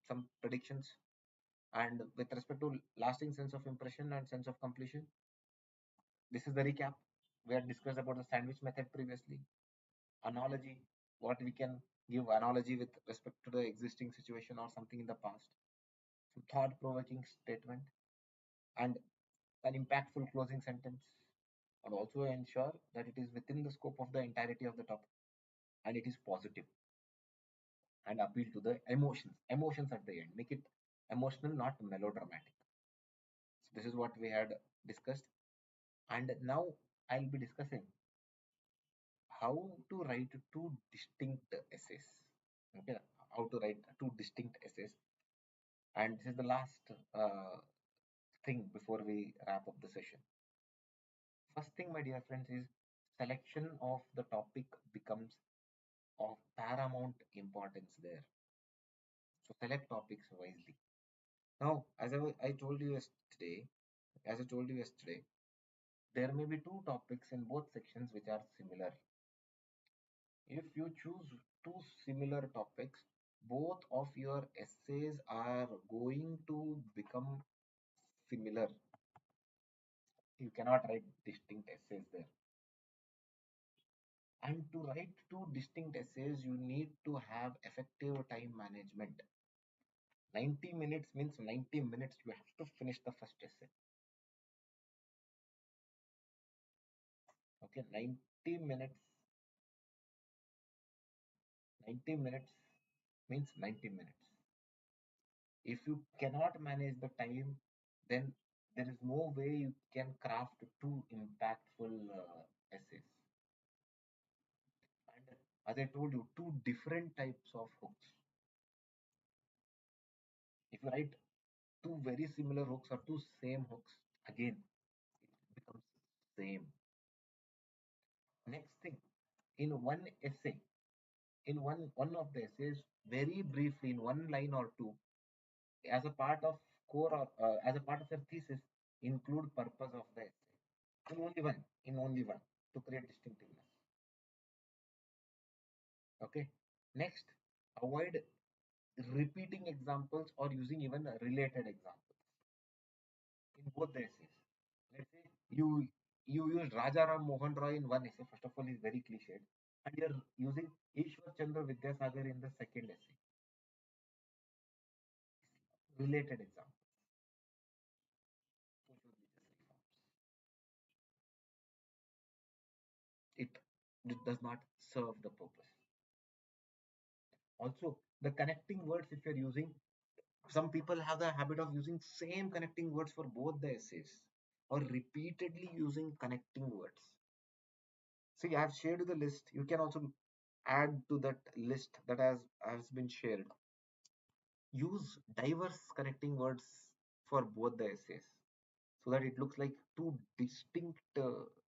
some predictions, and with respect to lasting sense of impression and sense of completion, this is the recap. We had discussed about the sandwich method previously. Analogy, what we can give analogy with respect to the existing situation or something in the past. So thought-provoking statement and an impactful closing sentence, and also ensure that it is within the scope of the entirety of the topic and it is positive and appeal to the emotions at the end. Make it emotional, not melodramatic. So this is what we had discussed, and now I'll be discussing how to write two distinct essays. Okay, how to write two distinct essays, and this is the last thing before we wrap up the session. First thing, my dear friends, is selection of the topic becomes of paramount importance there. So select topics wisely. Now, I told you yesterday, as I told you yesterday, there may be two topics in both sections which are similar. If you choose two similar topics, both of your essays are going to become similar. You cannot write distinct essays there. And to write two distinct essays, you need to have effective time management. 90 minutes means 90 minutes you have to finish the first essay. Okay, 90 minutes means 90 minutes. If you cannot manage the time, then there is no way you can craft two impactful essays. And as I told you, two different types of hooks. If you write two very similar hooks or two same hooks, again, it becomes same. Next thing, in one essay, in one of the essays, very briefly, in one line or two, as a part of core or as a part of your thesis, include purpose of the essay. In only one, to create distinctiveness. Okay. Next, avoid repeating examples or using even related examples in both the essays. Let's say you use Raja Ram Mohan Roy in one essay. First of all, is very cliched, and you're using Ishwar Chandra Vidyasagar in the second essay. Related examples. Social religious reforms. It, it does not serve the purpose. Also, the connecting words, if you're using, some people have the habit of using same connecting words for both the essays or repeatedly using connecting words. See, I have shared the list. You can also add to that list that has been shared. Use diverse connecting words for both the essays so that it looks like two distinctly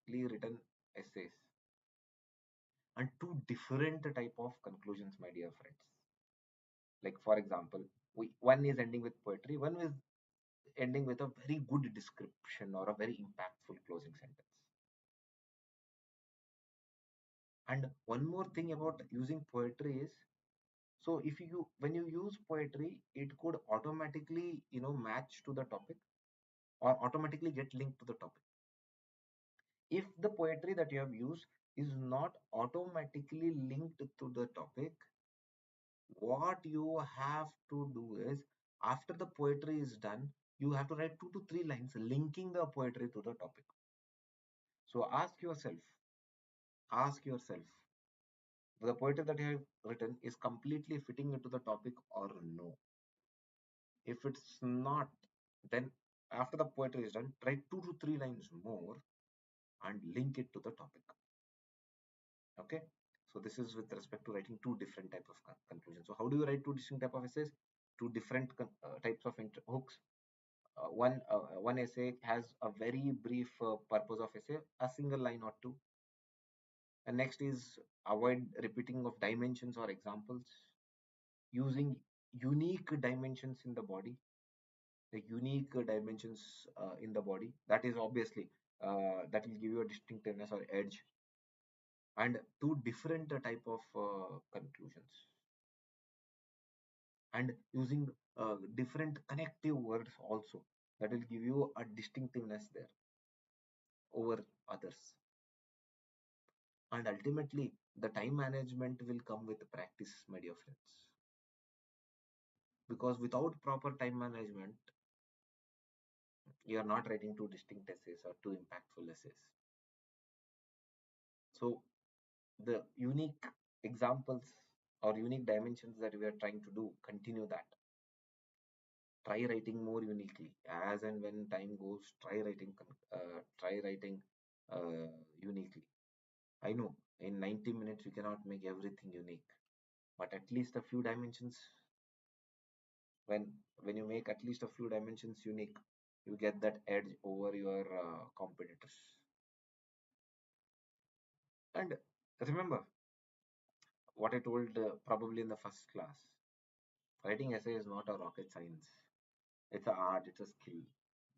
written essays and two different type of conclusions, my dear friends. Like for example, one is ending with poetry, one is ending with a very good description or a very impactful closing sentence. And one more thing about using poetry is, so if you when you use poetry, it could automatically match to the topic or automatically get linked to the topic. If the poetry that you have used is not automatically linked to the topic, what you have to do is, after the poetry is done, you have to write 2 to 3 lines linking the poetry to the topic. So ask yourself, the poetry that you have written is completely fitting into the topic or no. If it's not, then After the poetry is done, write 2 to 3 lines more and link it to the topic. Okay. So this is with respect to writing two different type of conclusions. So how do you write two distinct type of essays? Two different types of hooks. One essay has a very brief purpose of essay, a single line or two. And next is avoid repeating of dimensions or examples, using unique dimensions in the body, the unique dimensions in the body. That is obviously that will give you a distinctiveness or edge, and two different type of conclusions, and using different connective words also. That will give you a distinctiveness there over others. And ultimately, the time management will come with practice, my dear friends. Because without proper time management, you are not writing two distinct essays or two impactful essays. So the unique examples or unique dimensions that we are trying to do, continue that. Try writing more uniquely as and when time goes. Try writing uniquely. I know in 90 minutes you cannot make everything unique, but at least a few dimensions. When you make at least a few dimensions unique, you get that edge over your competitors. And remember what I told probably in the first class. Writing essay is not a rocket science. It's a art. It's a skill.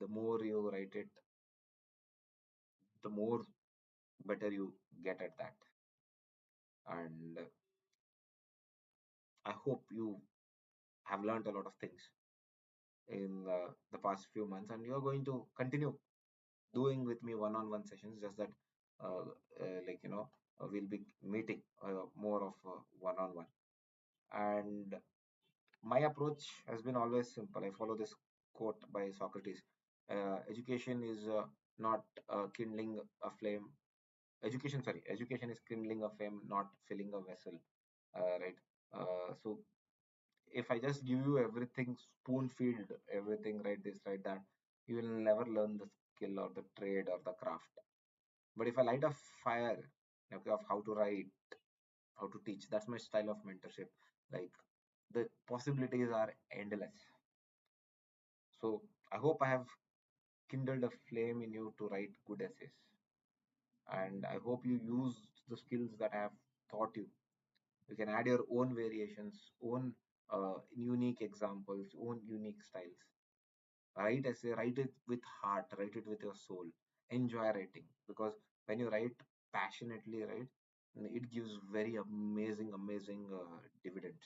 The more you write it, the more better you get at that. And I hope you have learned a lot of things in the past few months, and you're going to continue doing with me one-on-one sessions. Just that, like we'll be meeting more of one-on-one. And my approach has been always simple. I follow this quote by Socrates: "Education is not kindling a flame. Education is kindling a flame, not filling a vessel." Right. So if I just give you everything spoon feed, everything, right this, right that, you will never learn the skill or the trade or the craft. But if I light a fire, okay, of how to write, how to teach, that's my style of mentorship. Like, the possibilities are endless. So I hope I have kindled a flame in you to write good essays. And I hope you use the skills that I have taught you. You can add your own variations, own unique examples, own unique styles. Write essay, write it with heart, write it with your soul. Enjoy writing, because when you write passionately, right, it gives very amazing dividends.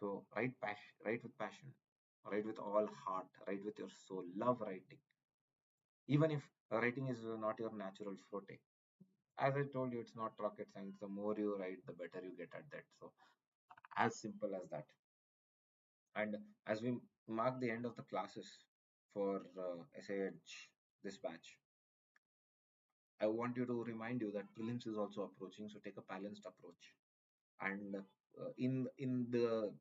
So write with passion, write with all heart, write with your soul. Love writing, even if writing is not your natural forte. As I told you, it's not rocket science. The more you write, the better you get at that. So as simple as that. And as we mark the end of the classes for SAH this batch, I want you to remind you that prelims is also approaching. So take a balanced approach. And in the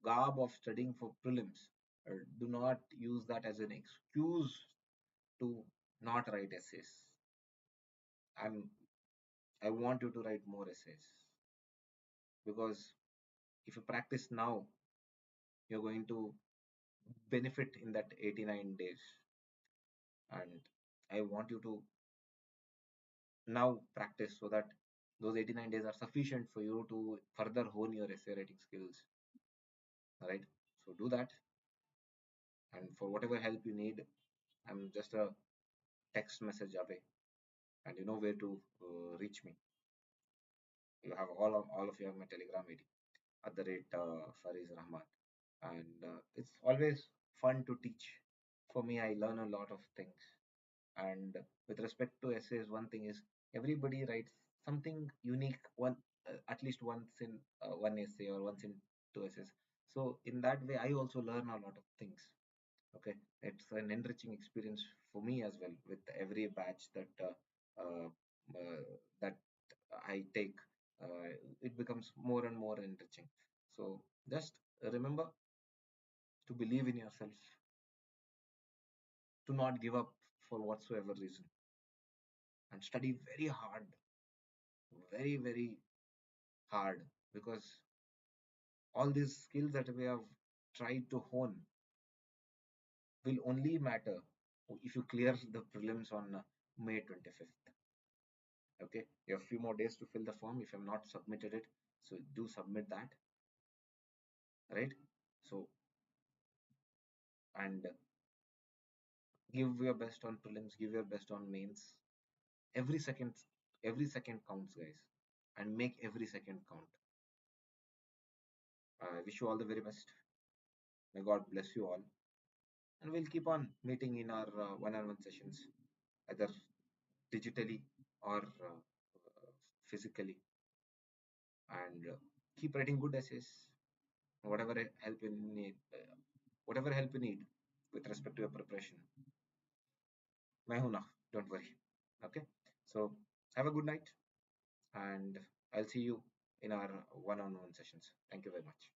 garb of studying for prelims, do not use that as an excuse to not write essays. I'm I want you to write more essays, because if you practice now, you're going to benefit in that 89 days. And I want you to now practice, so that those 89 days are sufficient for you to further hone your essay writing skills. Right? So do that. And for whatever help you need, I'm just a text message away, and you know where to reach me. You have all of you have my Telegram ID at the rate Fariz Rahman. And it's always fun to teach. For me, I learn a lot of things. And with respect to essays, one thing is, everybody writes something unique at least once in one essay, or once in two essays. So in that way, I also learn a lot of things. Okay, it's an enriching experience for me as well with every batch uh, that I take. It becomes more and more enriching. So just remember to believe in yourself, to not give up for whatsoever reason, and study very hard, very, very hard, because all these skills that we have tried to hone will only matter if you clear the prelims on May 25th. Okay, you have a few more days to fill the form if you have not submitted it, so do submit that, right? So, and give your best on prelims, give your best on mains. Every second, every second counts, guys, and make every second count. I wish you all the very best. May God bless you all, and we'll keep on meeting in our one-on-one sessions, either digitally or physically, and keep writing good essays. Whatever help you need, whatever help you need with respect to your preparation. मैं हूं ना, don't worry. Okay, so have a good night, and I'll see you in our one-on-one sessions. Thank you very much.